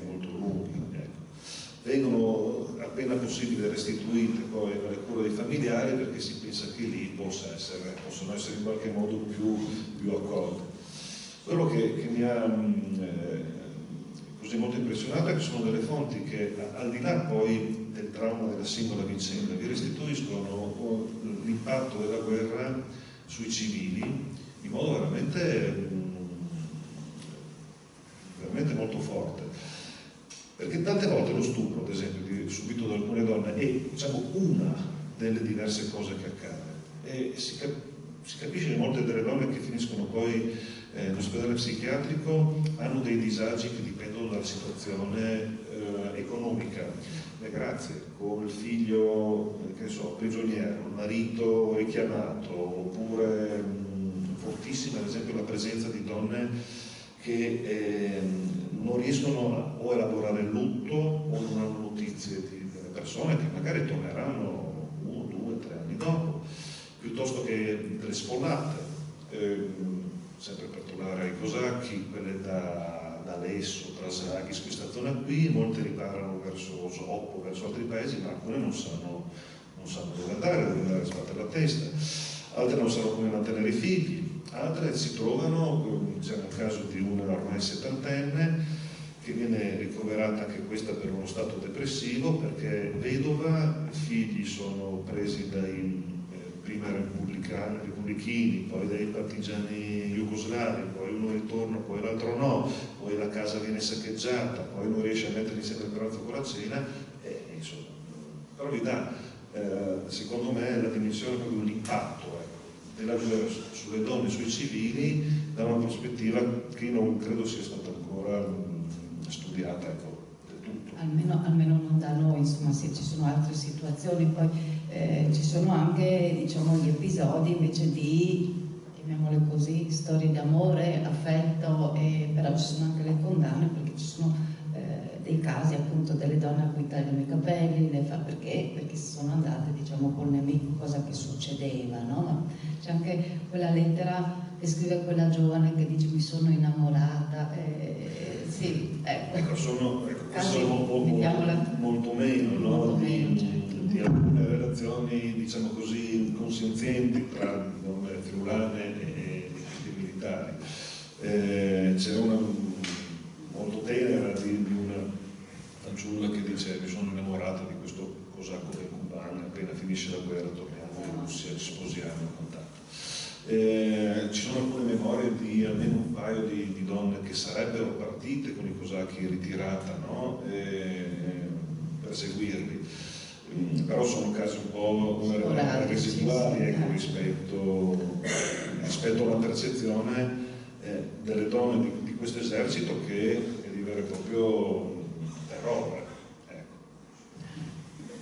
molto lunghi. Ecco. Vengono appena possibile restituite poi alle cure dei familiari, perché si pensa che lì possono essere in qualche modo più accolte. Quello che mi ha così molto impressionato è che sono delle fonti che, al di là poi del trauma della singola vicenda, vi restituiscono l'impatto della guerra sui civili in modo veramente molto forte. Perché tante volte lo stupro, ad esempio, subito da alcune donne, è, diciamo, una delle diverse cose che accade. E si capisce che molte delle donne che finiscono poi in ospedale psichiatrico hanno dei disagi che dipendono dalla situazione economica. Grazie, con il figlio, che so, prigioniero, il marito richiamato, oppure fortissima ad esempio la presenza di donne che non riescono o a elaborare il lutto o non hanno notizie delle persone che magari torneranno 1, 2, 3 anni dopo, piuttosto che delle sfollate, sempre per tornare ai cosacchi, quelle da Lesso, Trasagis, questa zona qui, molte riparano verso Soppo, verso altri paesi, ma alcune non sanno dove andare sbattere la testa, altre non sanno come mantenere i figli, altre si trovano, c'è un caso di una ormai settantenne che viene ricoverata anche questa per uno stato depressivo, perché vedova, i figli sono presi dai prima repubblichini, poi dai partigiani jugoslavi, poi uno ritorna, poi l'altro no, poi la casa viene saccheggiata, poi non riesce a mettere insieme il pranzo con la cena, insomma, però vi dà, secondo me, la dimensione proprio dell'impatto della guerra sulle donne e sui civili da una prospettiva che non credo sia stata ancora studiata, ecco, del tutto. Almeno non da noi, insomma, se ci sono altre situazioni, poi ci sono anche, diciamo, gli episodi invece di, chiamiamole così, storie d'amore, affetto, però ci sono anche le condanne, perché ci sono dei casi appunto delle donne a cui tagliano i capelli, perché sono andate, diciamo, col nemico, cosa che succedeva, no? C'è anche quella lettera che scrive quella giovane che dice mi sono innamorata, sì, ecco. Sono molto meno, no? Molto meno, certo. Di alcune relazioni, diciamo così, consenzienti tra donne friulane e militari. C'è una molto tenera di una fanciulla che dice mi sono innamorata di questo cosacco del cubano, appena finisce la guerra torniamo in Russia, ci sposiamo e quant'altro. Ci sono alcune memorie di almeno un paio di donne che sarebbero partite con i cosacchi in ritirata, no? Per seguirli, però sono casi un po' residuali, ecco, rispetto alla percezione delle donne di questo esercito, che è di vero e proprio terrore.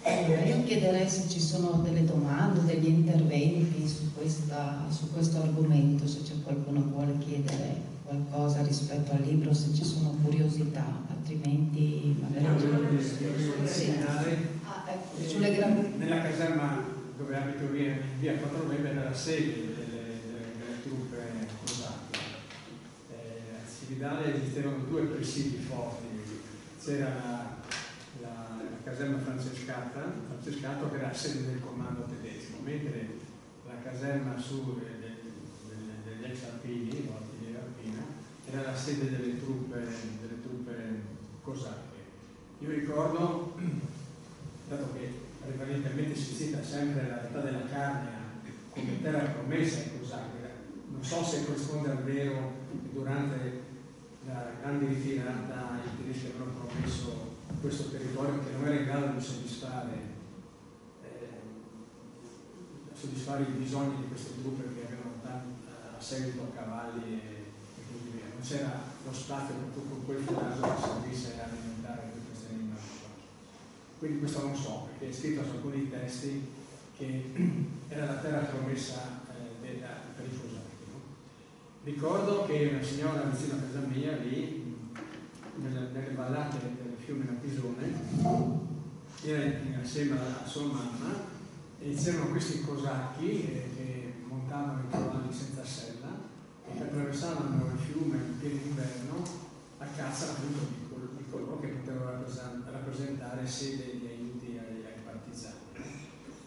Allora, io chiederei se ci sono delle domande, degli interventi su questo argomento, se c'è qualcuno che vuole chiedere qualcosa rispetto al libro, se ci sono curiosità, altrimenti magari... Nella caserma dove abito via 4 novembre era la sede delle truppe cosacche. A Cividale esistevano 2 presidi forti, c'era la caserma Francescato che era la sede del comando tedesco, mentre la caserma degli ex alpini, l'artiglieria alpina, era la sede delle truppe cosacche. Io ricordo, dato che prevalentemente si cita sempre la realtà della Carnia come terra promessa ai cosacchi, non so se corrisponde al vero che durante la grande ritirata i tedeschi avevano promesso questo territorio che non era in grado di soddisfare i bisogni di queste truppe che avevano a seguito cavalli e così via. Non c'era lo spazio con quel caso che servisse a alimentare tutte queste animali. Quindi questo non so, perché è scritto su alcuni testi che era la terra promessa per i cosacchi. No? Ricordo che una signora vicino a casa mia, lì, nelle vallate del fiume Napisone, era insieme alla sua mamma, e c'erano questi cosacchi che montavano i cavalli senza sella e che attraversavano il fiume in pieno inverno a caccia appunto di coloro che potevano rappresentare sede di aiuti ai partigiani.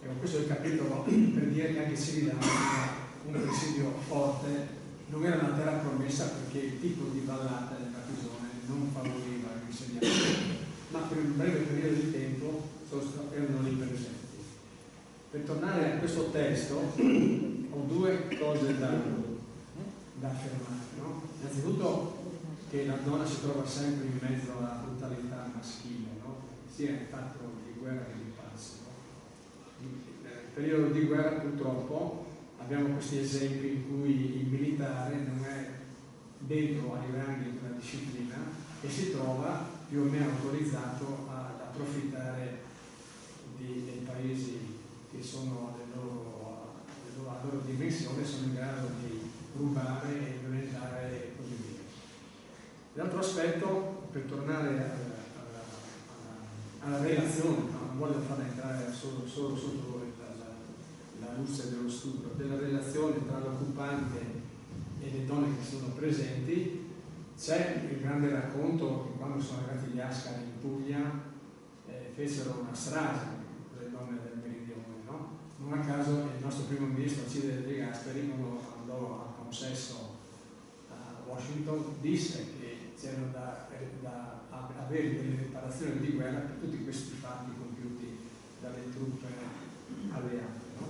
E con questo è il capitolo per dire che anche Cividale era un presidio forte, non era una terra promessa perché il tipo di vallata del Napisone non favoriva l'insediamento, ma per un breve periodo di tempo erano lì presenti. Per tornare a questo testo ho 2 cose da affermare. No? Innanzitutto che la donna si trova sempre in mezzo alla brutalità maschile, no? Sia in fatto di guerra che di pace. No? Nel periodo di guerra purtroppo abbiamo questi esempi in cui il militare non è dentro ai ranghi di una disciplina e si trova più o meno autorizzato ad approfittare dei paesi che sono a loro dimensione, sono in grado di rubare e violentare e così via. L'altro aspetto, per tornare alla relazione, no? Non voglio farla entrare solo sotto la luce dello stupro, della relazione tra l'occupante e le donne che sono presenti, c'è il grande racconto che quando sono arrivati gli Ascari in Puglia fecero una strage le donne del meridione, no? Non a caso il nostro primo ministro Alcide De Gasperi, quando andò a consesso a Washington, disse che c'erano da avere delle riparazioni di guerra per tutti questi fatti compiuti dalle truppe alleate. No?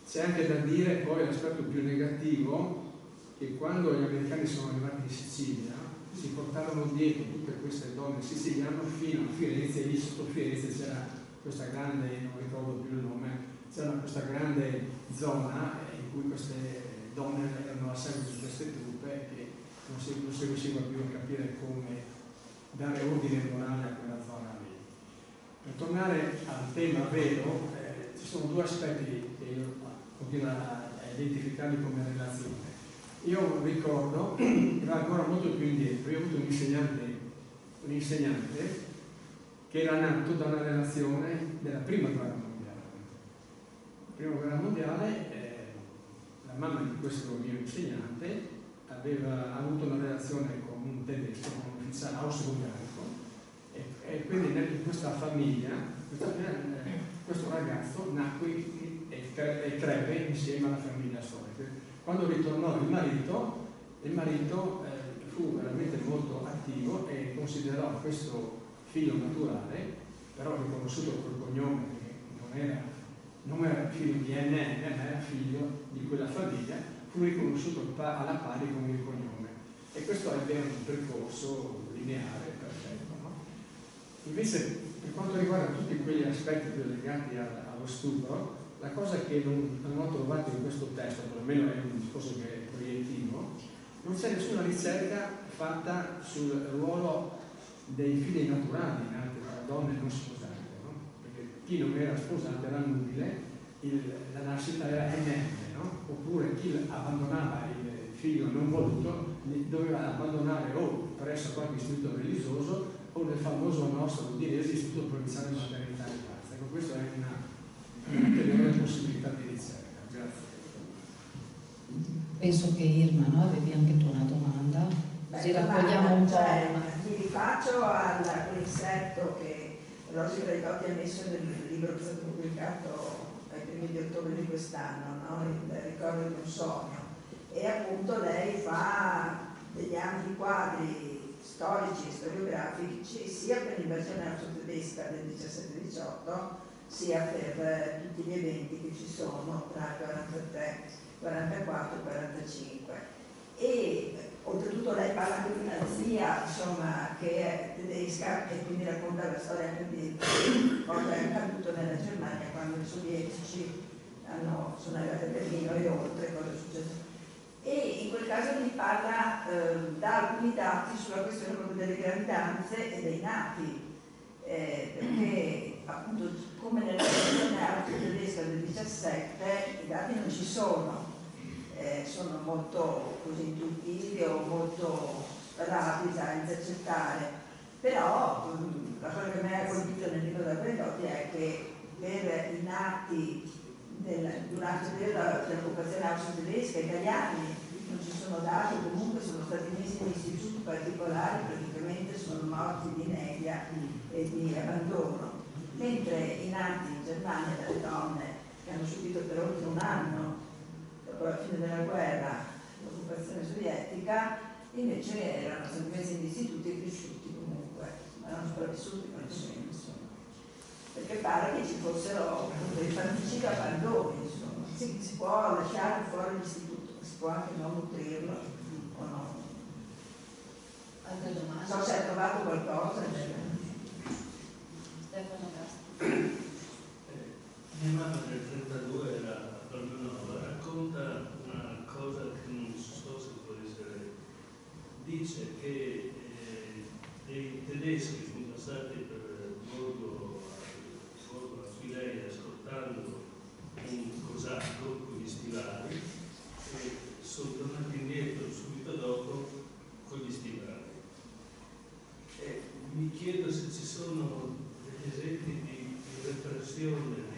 C'è anche da dire poi l'aspetto più negativo, che quando gli americani sono arrivati in Sicilia si portarono dietro tutte queste donne siciliane fino a Firenze, e lì sotto Firenze c'era questa grande, non ricordo più il nome, c'era questa grande zona in cui queste donne erano a seguito di queste truppe che non si riusciva più a capire come dare ordine morale a quella zona lì. Per tornare al tema vero, ci sono 2 aspetti che io continuo a identificarli come relazione. Io ricordo che va ancora molto più indietro, io ho avuto un insegnante che era nato da una relazione della Prima Guerra Mondiale. La Prima Guerra Mondiale, la mamma di questo mio insegnante aveva avuto una relazione con un tedesco, con un ufficiale austro-ungarico, e quindi in questa famiglia questo ragazzo nacque e crebbe insieme alla famiglia storica. Quando ritornò il marito fu veramente molto attivo e considerò questo figlio naturale, però riconosciuto col cognome, che non era figlio di NN, ma era figlio di quella famiglia, fu riconosciuto alla pari con il cognome. E questo ebbe un percorso lineare, perfetto. No? Invece, per quanto riguarda tutti quegli aspetti più legati allo stupro, la cosa che non ho trovato in questo testo, perlomeno è un discorso che è proiettivo, non c'è nessuna ricerca fatta sul ruolo dei figli naturali nati da donne non sposate, no? Perché chi non era sposato era nubile, la nascita era NN, no? Oppure chi abbandonava il figlio non voluto doveva abbandonare o presso qualche istituto religioso o nel famoso nostro udinese Istituto Provinciale di Maternità e Basta. Ecco, questa è un'ulteriore possibilità di ricerca. Grazie. Penso che Irma, no? Avevi anche tu una domanda? Così raccogliamo un po'. Mi rifaccio all'inserto che Rosy Braidotti ha messo nel libro che è stato pubblicato ai primi di ottobre di quest'anno, no? Il ricordo di un sogno. E appunto lei fa degli ampi quadri storici e storiografici sia per l'invasione austro-tedesca del 17-18 sia per tutti gli eventi che ci sono tra il 43, 44 e 45. E oltretutto lei parla anche di una zia, insomma, che è tedesca e quindi racconta la storia anche di cosa è accaduto nella Germania quando i sovietici sono arrivati a Berlino e oltre, cosa è successo. E in quel caso mi parla da alcuni dati sulla questione proprio delle gravidanze e dei nati, perché appunto come nella rivoluzione austro-tedesca del 17 i dati non ci sono molto così intuitivi o molto rapidi da intercettare, però la cosa che mi ha colpito nel libro da Braidotti è che per i nati durante il periodo dell'occupazione austro-tedesca italiani non ci sono dati, comunque sono stati messi in istituti particolari, praticamente sono morti di inedia e di abbandono, mentre i nati in Germania dalle donne che hanno subito per oltre un anno dopo la fine della guerra l'occupazione sovietica invece erano sempre messi in istituti e cresciuti comunque, ma erano sopravvissuti con le scene, insomma. Perché pare che ci fossero appunto infanticidi abbandoni, insomma. Si può lasciare fuori l'istituto, si può anche non nutrirlo o no. Altre domande? So se hai trovato qualcosa. Stefano Gasti. Mia mamma nel 1932 era proprio nuova, racconta una cosa che non so se può essere. Dice che dei tedeschi sono passati per Borgo a Fileia ascoltando un cosacco con gli stivali e sono tornati indietro subito dopo con gli stivali. E mi chiedo se ci sono degli esempi di repressione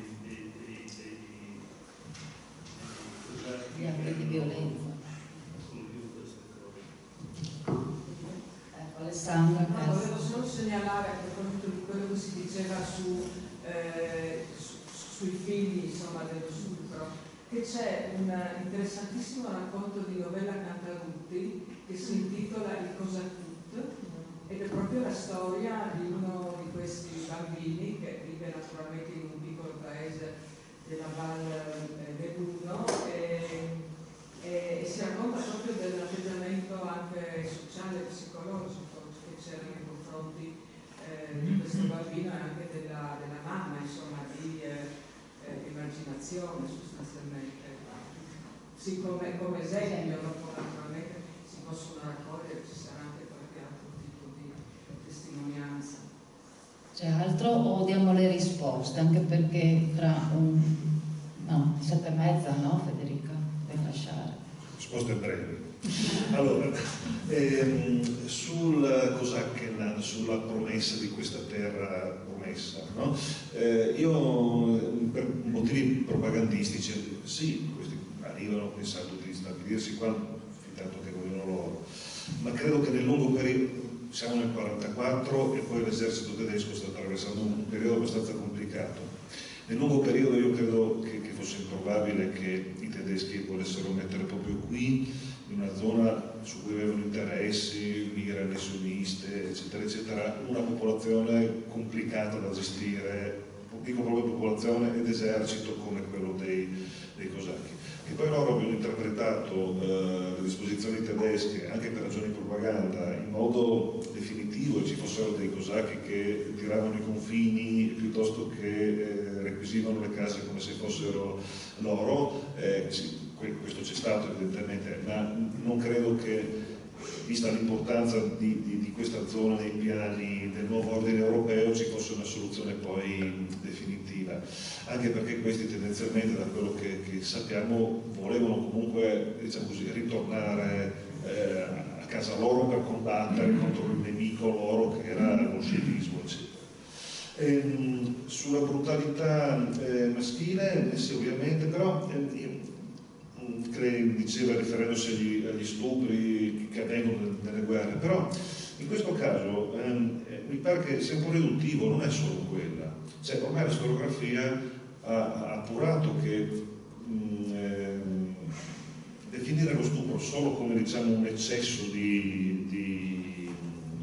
Gli atti di violenza. Ecco, Alessandra. No, volevo solo segnalare a proposito di quello che si diceva sui figli, insomma, dello stupro, che c'è un interessantissimo racconto di Novella Cantarutti che si intitola Il Cosactut ed è proprio la storia di uno di questi bambini che vive naturalmente in un piccolo paese della Val Lebuno e si racconta proprio dell'atteggiamento anche sociale e psicologico che c'era nei confronti di questo bambino e anche della mamma, insomma, di emarginazione sostanzialmente. Sì, come esempio, dopo naturalmente si possono raccogliere, ci sarà anche qualche altro tipo di testimonianza. C'è altro o diamo le risposte? Anche perché tra 7:30, no Federica? Devi lasciare. Risposte brevi. Allora, sul Cosacchen, sulla promessa di questa terra promessa, no? Io per motivi propagandistici, sì, questi arrivano pensando di stabilirsi qua, tanto che vogliono loro, ma credo che nel lungo periodo, siamo nel 1944 e poi l'esercito tedesco sta attraversando un periodo abbastanza complicato. Nel lungo periodo io credo che fosse improbabile che i tedeschi volessero mettere proprio qui, in una zona su cui avevano interessi, mire nessuniste, eccetera, eccetera, una popolazione complicata da gestire, dico proprio popolazione ed esercito come quello dei cosacchi. Che poi loro abbiano interpretato le disposizioni tedesche anche per ragioni di propaganda in modo definitivo e ci fossero dei cosacchi che tiravano i confini piuttosto che requisivano le case come se fossero loro, sì, questo c'è stato evidentemente, ma non credo che vista l'importanza di questa zona nei piani del nuovo ordine europeo, ci fosse una soluzione poi definitiva, anche perché questi tendenzialmente, da quello che sappiamo, volevano comunque, diciamo così, ritornare a casa loro per combattere contro il nemico loro che era lo scevismo, eccetera. Sulla brutalità maschile, sì, ovviamente, però diceva, riferendosi agli stupri che avvengono nelle guerre, però in questo caso mi pare che sia un po' riduttivo, non è solo quella, cioè ormai la storiografia ha appurato che definire lo stupro solo come, diciamo, un eccesso di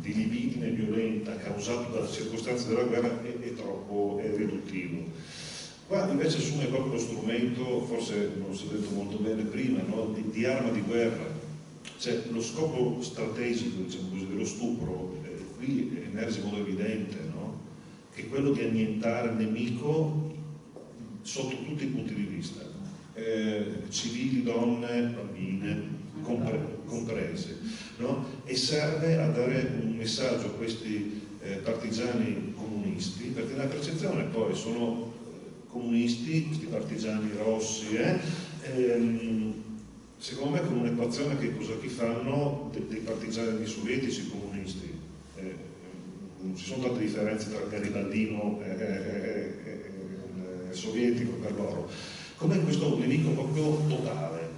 libidine violenta causato dalle circostanze della guerra è riduttivo. Qua invece assume proprio lo strumento, forse non si è detto molto bene prima, no? di arma di guerra, cioè lo scopo strategico, diciamo così, dello stupro qui emerge in modo evidente, no? Che è quello di annientare il nemico sotto tutti i punti di vista, civili, donne, bambine comprese, no? E serve a dare un messaggio a questi partigiani comunisti, perché la percezione poi sono comunisti, questi partigiani rossi, secondo me con un'equazione che i cosacchi fanno dei partigiani sovietici comunisti. Non ci sono tante differenze tra garibaldino e sovietico per loro, come questo nemico proprio totale,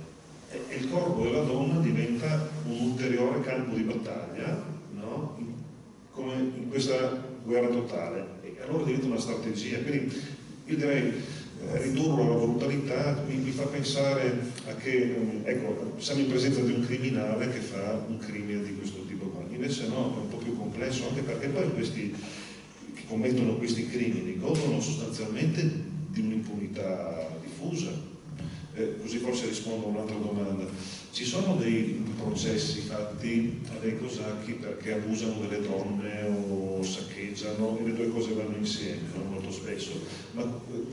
e il corpo della donna diventa un ulteriore campo di battaglia, no? Come in questa guerra totale, e allora diventa una strategia. Quindi io direi ridurlo alla brutalità mi fa pensare a che ecco, siamo in presenza di un criminale che fa un crimine di questo tipo qua. Invece no, è un po' più complesso, anche perché poi questi che commettono questi crimini godono sostanzialmente di un'impunità diffusa. Così forse rispondo a un'altra domanda. Ci sono dei processi fatti a dei cosacchi perché abusano delle donne o saccheggiano, e le due cose vanno insieme, no? Molto spesso, ma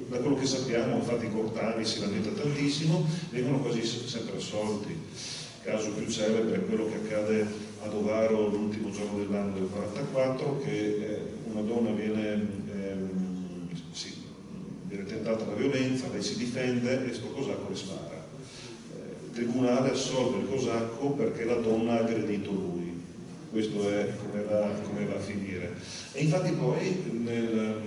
da quello che sappiamo, infatti Cortani si lamenta tantissimo, vengono quasi sempre assolti. Il caso più celebre è quello che accade a Dovaro l'ultimo giorno dell'anno del 44, che una donna viene tentata la violenza, lei si difende e sto cosacco le spara. Il tribunale assolve il cosacco perché la donna ha aggredito lui. Questo è come va a finire. E infatti poi nel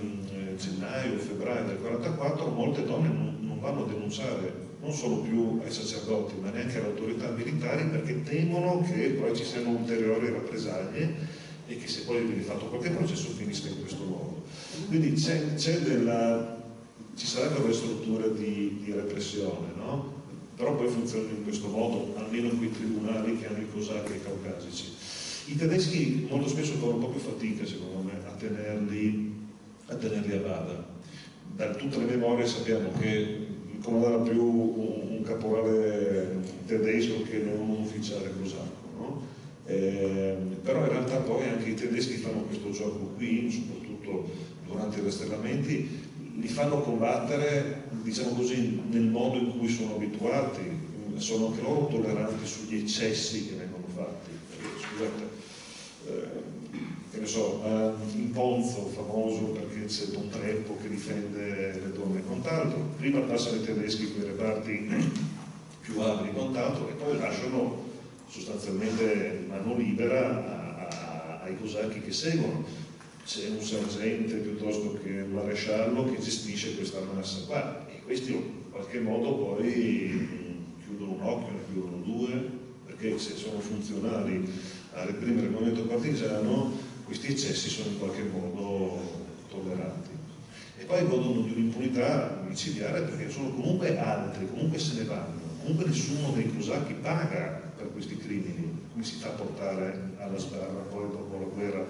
gennaio, febbraio del 44 molte donne non vanno a denunciare, non solo più ai sacerdoti, ma neanche alle autorità militari, perché temono che poi ci siano ulteriori rappresaglie e che se poi viene fatto qualche processo finisca in questo modo. Quindi ci sarebbero delle strutture di repressione, no? Però poi funzionano in questo modo, almeno quei tribunali che hanno i cosacchi e i caucasici. I tedeschi molto spesso fanno un po' più fatica, secondo me, a tenerli a bada. Da tutte le memorie sappiamo che comandava più un caporale tedesco che non un ufficiale cosacco, no? Però in realtà poi anche i tedeschi fanno questo gioco qui, soprattutto durante i rastrellamenti, li fanno combattere, diciamo così, nel modo in cui sono abituati, sono anche loro tolleranti sugli eccessi che vengono fatti. Scusate, che ne so, in Ponzo, famoso perché c'è Don Treppo che difende le donne e quant'altro, prima passano i tedeschi con i reparti più abili e quant'altro, e poi lasciano sostanzialmente mano libera ai cosacchi che seguono. C'è un sergente piuttosto che un maresciallo che gestisce questa massa qua, e questi in qualche modo poi chiudono un occhio, ne chiudono due, perché se sono funzionali a reprimere il movimento partigiano, questi eccessi sono in qualche modo tollerati. E poi godono di un'impunità micidiale, perché sono comunque altri, comunque se ne vanno, comunque nessuno dei cosacchi paga per questi crimini. Come si fa a portare alla sbarra poi dopo la guerra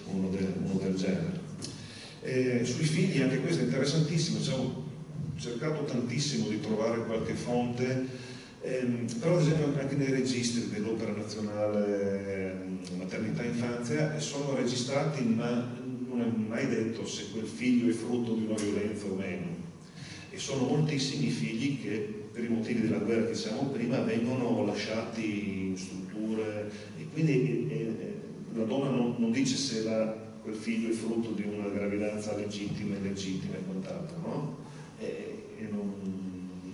uno del genere? Sui figli anche questo è interessantissimo, ho cercato tantissimo di trovare qualche fonte, però ad esempio anche nei registri dell'Opera Nazionale Maternità e Infanzia sono registrati, ma non è mai detto se quel figlio è frutto di una violenza o meno, e sono moltissimi i figli che per i motivi della guerra che dicevamo prima, vengono lasciati in strutture, e quindi la donna non dice se quel figlio è frutto di una gravidanza legittima, illegittima e quant'altro, no? E non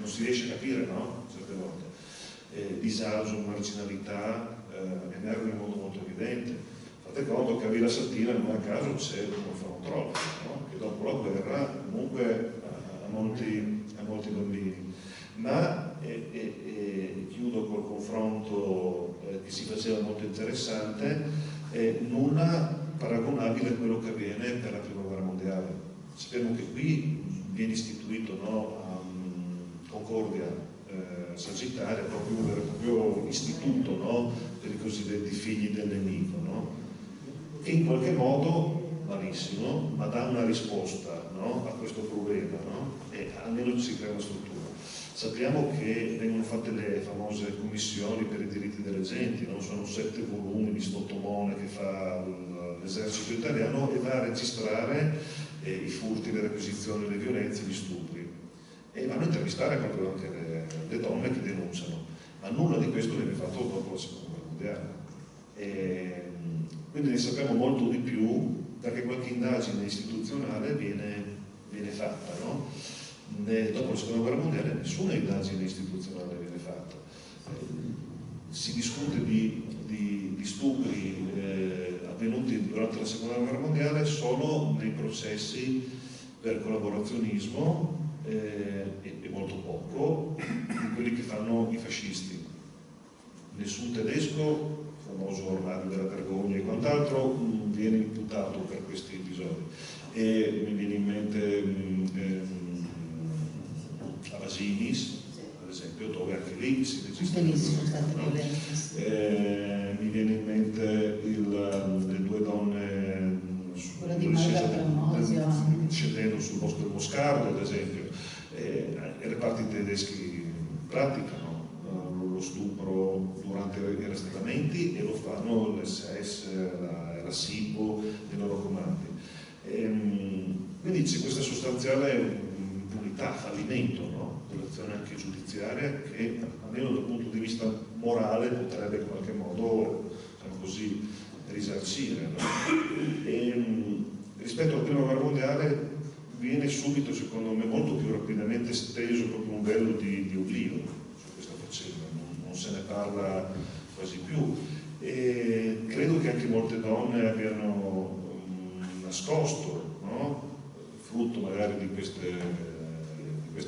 si riesce a capire, no? Certe volte. Disagio, marginalità emergono in modo molto evidente. Fate conto che a Villa Sattina non a caso c'è un orfanotrofio, no? Che dopo la guerra comunque ha molti bambini. Ma chiudo col confronto che si faceva molto interessante, nulla paragonabile a quello che avviene per la prima guerra mondiale. Sappiamo che qui viene istituito, no, a Concordia Sagittaria proprio un vero e proprio istituto, no, per i cosiddetti figli del nemico, no? Che in qualche modo, malissimo, ma dà una risposta, no, a questo problema, no? E almeno si crea una struttura. Sappiamo che vengono fatte le famose commissioni per i diritti delle genti, no? Sono 7 volumi di Sottomone che fa l'esercito italiano e va a registrare i furti, le requisizioni, le violenze, gli stupri. E vanno a intervistare proprio anche le donne che denunciano. Ma nulla di questo viene fatto dopo la seconda guerra mondiale. Quindi ne sappiamo molto di più perché qualche indagine istituzionale viene fatta, no? Dopo la seconda guerra mondiale nessuna indagine istituzionale viene fatta. Si discute di stupri avvenuti durante la seconda guerra mondiale solo nei processi per collaborazionismo e molto poco di quelli che fanno i fascisti. Nessun tedesco, famoso ornario della vergogna e quant'altro, viene imputato per questi episodi. E mi viene in mente Avasinis, ad esempio, dove anche lì si registra. Benissimo, state violenti. Mi viene in mente le 2 donne quella di Maria Pramosio, scendendo sul bosco del Moscardo, ad esempio. I reparti tedeschi praticano lo stupro durante i rastrellamenti e lo fanno l'SS, la SIPO e i loro comandi. Quindi c'è questa sostanziale impunità, fallimento, no? Dell'azione anche giudiziaria che almeno dal punto di vista morale potrebbe in qualche modo, diciamo così, risarcire, no? Rispetto alla prima guerra mondiale viene subito, secondo me, molto più rapidamente steso proprio un velo di oblio su questa faccenda, non se ne parla quasi più, e credo che anche molte donne abbiano nascosto, no? Frutto magari di queste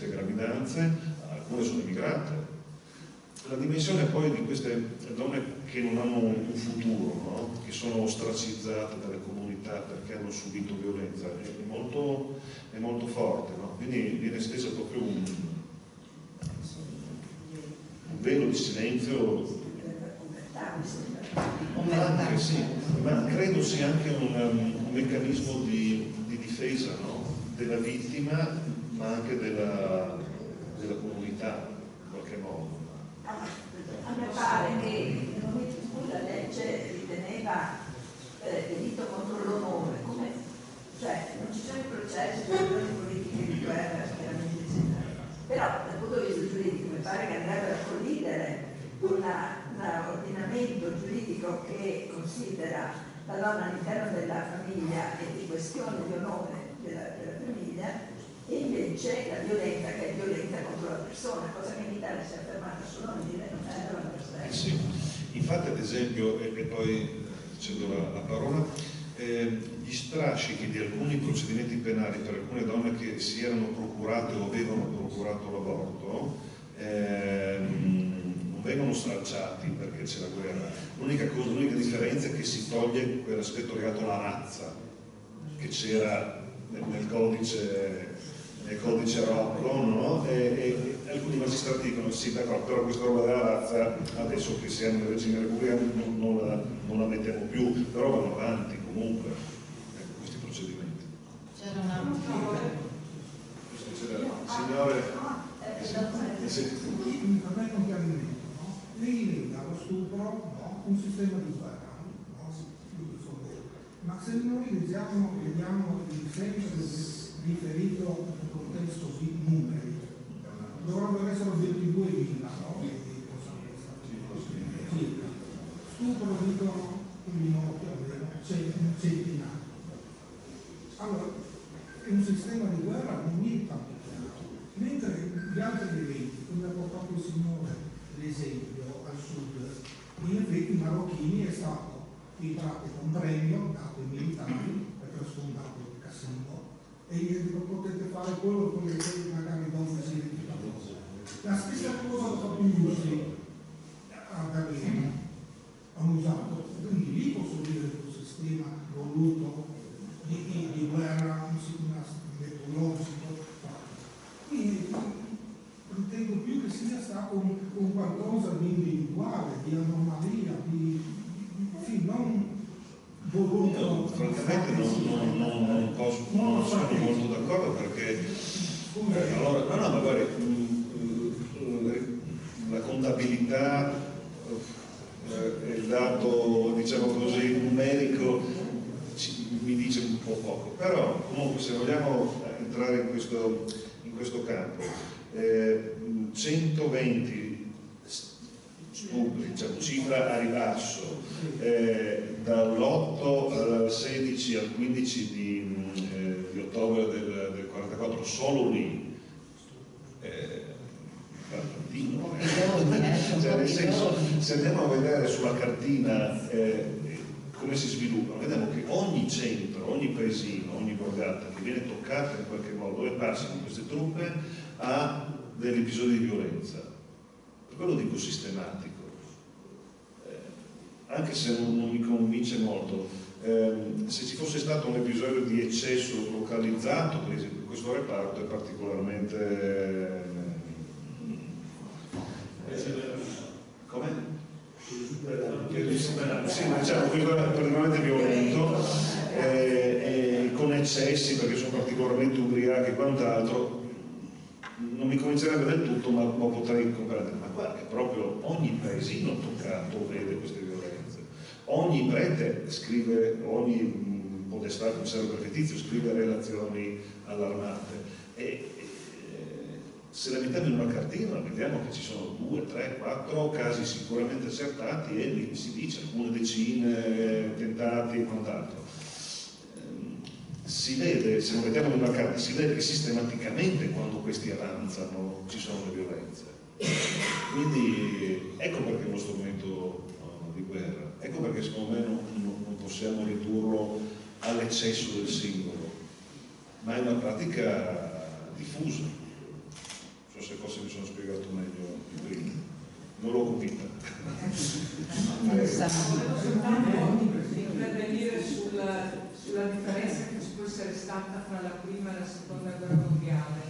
gravidanze, alcune sono emigrate. La dimensione poi di queste donne che non hanno un futuro, no? Che sono ostracizzate dalle comunità perché hanno subito violenza, è molto forte, no? Quindi viene stesa proprio un velo di silenzio. Anche sì, ma credo sia anche un meccanismo di difesa, no? Della vittima, ma anche della comunità, in qualche modo. A me pare che nel momento in cui la legge riteneva delitto contro l'onore, cioè non ci sono i processi sulle politiche di guerra, chiaramente eccetera, però dal punto di vista giuridico mi pare che andrebbero a collidere un ordinamento giuridico che considera la donna all'interno della famiglia e di questione di onore della famiglia, e invece la violenza che è violenza contro la persona, cosa che in Italia si è affermata solo nel 1996. Sì, infatti ad esempio, e poi cedo la parola, gli strascichi di alcuni procedimenti penali per alcune donne che si erano procurate o avevano procurato l'aborto non vengono stralciati perché c'è la guerra. L'unica differenza è che si toglie quell'aspetto legato alla razza che c'era nel codice Rocco, no? E alcuni magistrati dicono sì, d'accordo, però questa roba della razza adesso che siamo nel regime repubblicano non la mettiamo più, però vanno avanti comunque questi procedimenti. C'era una signore, non è un chiarimento, no? Lei lega lo stupro, no? Un sistema di guerra, no? Ma se noi vediamo il difensore riferito nel contesto di numeri, dovrebbero essere obiettivi guerra non viene tanto chiaro, mentre gli altri eventi, come ha portato il signore l'esempio al sud, in effetti i marocchini è stato in pratica un premio dato ai militari per aver sfondato il casino e non potete fare quello che magari dopo si identifica. La stessa cosa ha fatto i russi a Berlino, hanno usato, quindi lì posso dire che un sistema voluto di guerra metodologico. Quindi ritengo più che sia stato un qualcosa di individuale, di anomalia, non voluto. Io francamente non sono molto d'accordo perché allora, no, ma guardi, la contabilità, il dato, diciamo così, numerico mi dice un po' poco, però comunque se vogliamo entrare in questo campo, 120 stupri, cioè cifra a ribasso, dall'8 al 16 al 15 di ottobre del 44, solo lì. Cioè, nel senso, se andiamo a vedere sulla cartina come si sviluppa, vediamo che ogni centro, ogni paesino, ogni borgata che viene toccata in qualche modo, dove passano queste truppe, ha degli episodi di violenza. Per quello dico sistematico, anche se non mi convince molto. Se ci fosse stato un episodio di eccesso localizzato, per esempio questo reparto è particolarmente come? Sì, diciamo, questo è particolarmente violento, con eccessi perché sono particolarmente ubriachi e quant'altro. Non mi convincerebbe del tutto, ma potrei comprendere. Ma guarda che proprio ogni paesino toccato vede queste violenze. Ogni prete scrive, ogni podestà, commissario prefettizio scrive relazioni allarmate. Se la mettiamo in una cartina vediamo che ci sono 2, 3, 4 casi sicuramente accertati e lì si dice alcune decine tentati e quant'altro. Si vede, se lo mettiamo in una carta, si vede che sistematicamente quando questi avanzano ci sono le violenze. Quindi ecco perché è uno strumento di guerra, ecco perché secondo me non possiamo ridurlo all'eccesso del singolo, ma è una pratica diffusa. Non so se forse mi sono spiegato meglio prima, non l'ho convinta. Volevo soltanto intervenire sulla differenza che ci può essere stata tra la prima e la seconda guerra mondiale.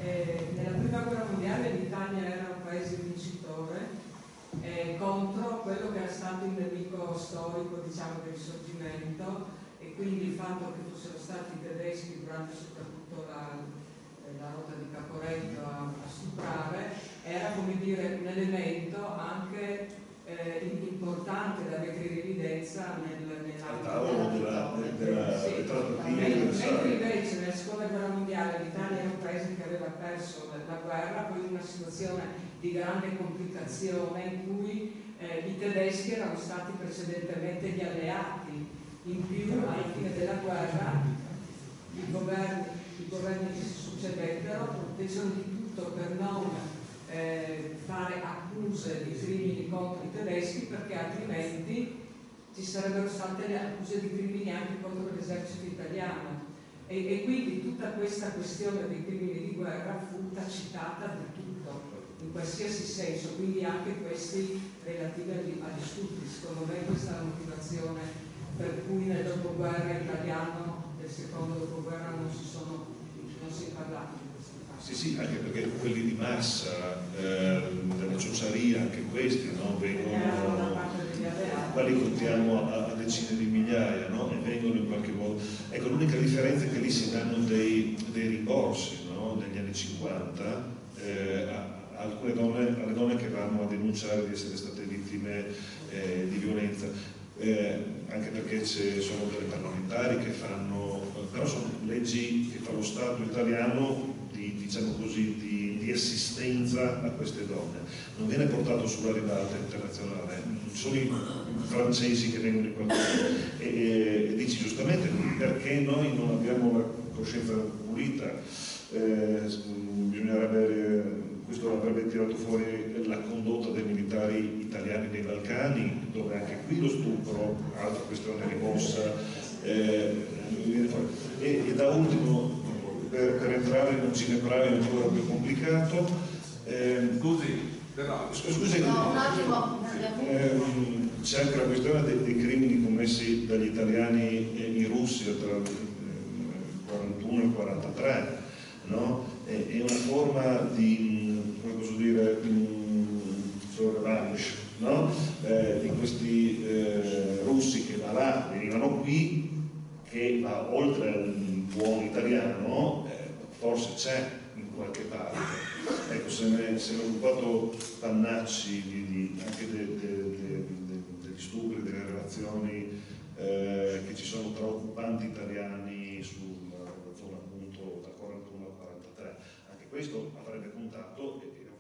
Nella prima guerra mondiale l'Italia era un paese vincitore contro quello che era stato il nemico storico, diciamo, del risorgimento, e quindi il fatto che fossero stati i tedeschi durante soprattutto la rotta di Caporetto a stuprare era, come dire, un elemento anche importante da mettere in evidenza mentre invece nella seconda guerra mondiale l'Italia era un paese che aveva perso la guerra, poi in una situazione di grande complicazione in cui i tedeschi erano stati precedentemente gli alleati, in più alla fine della guerra i governi che si succedettero fecero di tutto per non fare accuse di crimini contro i tedeschi, perché altrimenti ci sarebbero state le accuse di crimini anche contro l'esercito italiano, e quindi tutta questa questione dei crimini di guerra fu tacitata del tutto in qualsiasi senso, quindi anche questi relativi agli stupri. Secondo me questa è la motivazione per cui nel dopoguerra italiano, del secondo dopoguerra, non si è parlato di questi fatti. Sì, anche perché quelli di massa, della ciociaria, anche questi, no, vengono, quelli contiamo a decine di migliaia, no? E vengono in qualche modo. Ecco, l'unica differenza è che lì si danno dei rimborsi, no? Negli anni 50 alle donne che vanno a denunciare di essere state vittime di violenza. Anche perché ci sono delle parlamentari che fanno, però sono leggi che fa lo Stato italiano diciamo così, di assistenza a queste donne. Non viene portato sulla ribalta internazionale, sono i francesi che vengono in qualcosa e dici giustamente perché noi non abbiamo coscienza pulita, questo avrebbe tirato fuori la condotta dei militari italiani nei Balcani, dove anche qui lo stupro, altra questione rimossa, e da ultimo, per entrare in un cinepraio ancora più complicato, scusi, No, un attimo. c'è anche la questione dei crimini commessi dagli italiani in Russia tra il 41 e il 43, no? È una forma di, come posso dire, revanche, no? Di questi russi che va là, venivano qui, che va oltre al buon italiano, forse c'è in qualche parte. Ecco, se ne è occupato Pannacci anche degli stupri, delle relazioni che ci sono tra occupanti italiani sulla zona appunto da 41 a 43. Anche questo avrebbe puntato, e